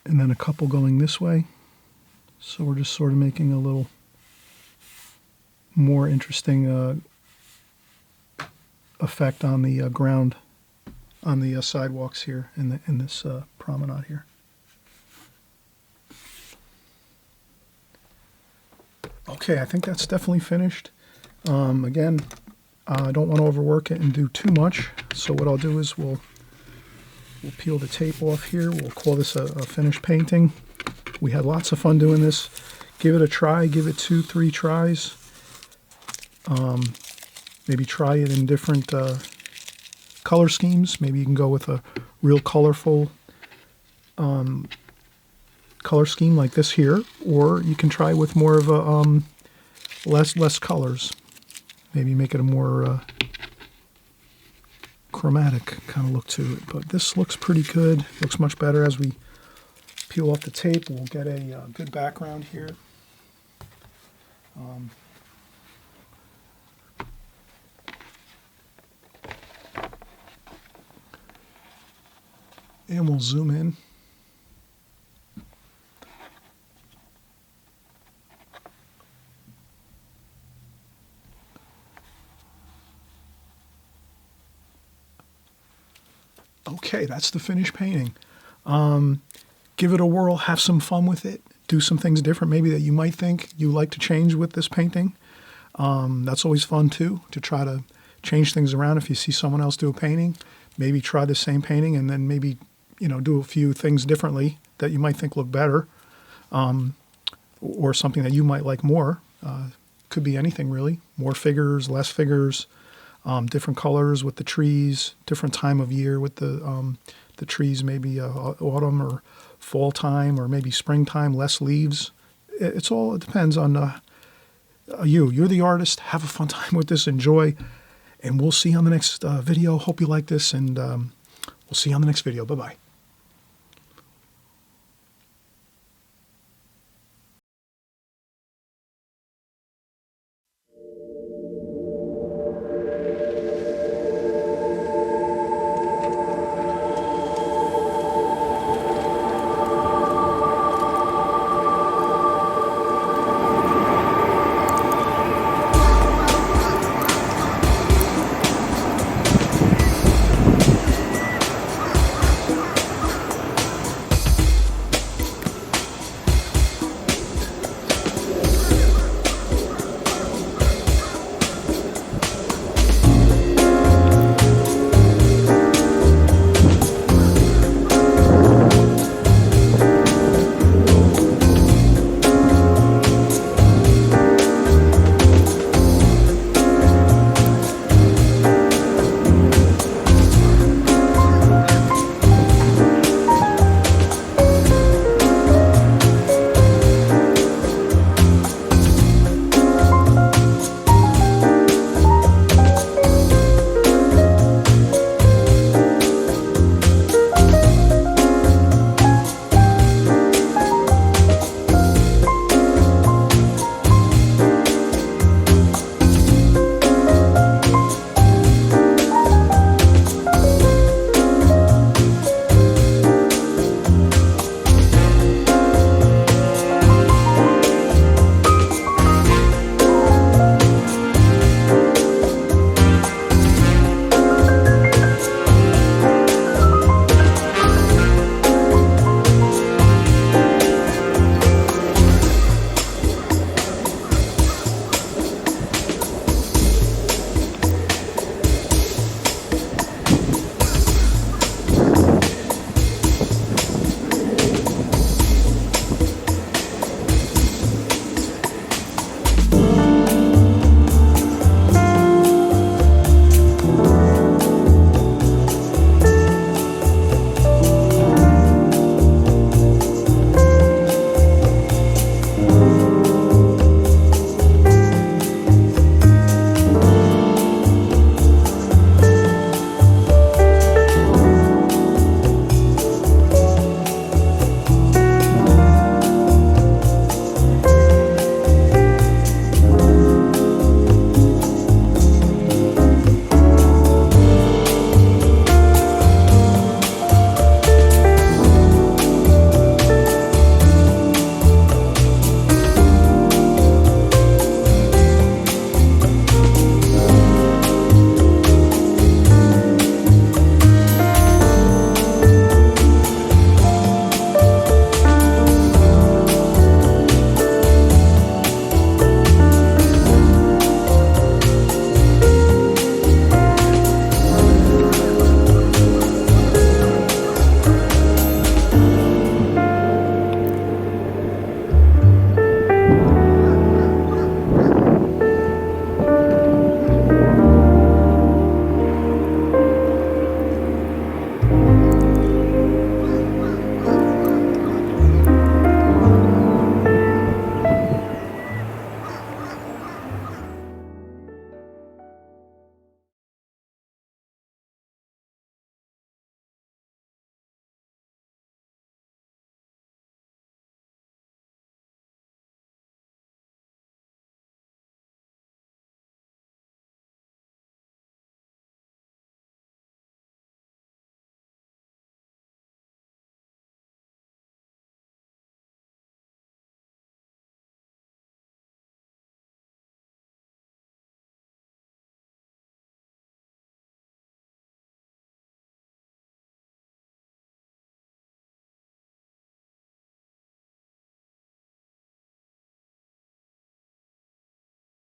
and then a couple going this way. So we're just sort of making a little more interesting effect on the ground, on the sidewalks here in this promenade here. Okay, I think that's definitely finished. Again, I don't want to overwork it and do too much. So what I'll do is we'll peel the tape off here. We'll call this a finished painting. We had lots of fun doing this. Give it a try. Give it 2-3 tries. Maybe try it in different color schemes. Maybe you can go with a real colorful color scheme like this here, or you can try with more of a less colors. Maybe make it a more chromatic kind of look to it. But this looks pretty good. Looks much better as we peel off the tape. We'll get a good background here. And we'll zoom in. Okay, that's the finished painting. Give it a whirl, have some fun with it, do some things different maybe that you might think you like to change with this painting. That's always fun too, to try to change things around. If you see someone else do a painting, maybe try the same painting and then maybe, you know, do a few things differently that you might think look better, or something that you might like more. Could be anything really. More figures, less figures, different colors with the trees, different time of year with the trees, maybe autumn or fall time, or maybe springtime, less leaves. It depends on you. You're the artist. Have a fun time with this. Enjoy. And we'll see you on the next video. Hope you like this, and we'll see you on the next video. Bye-bye.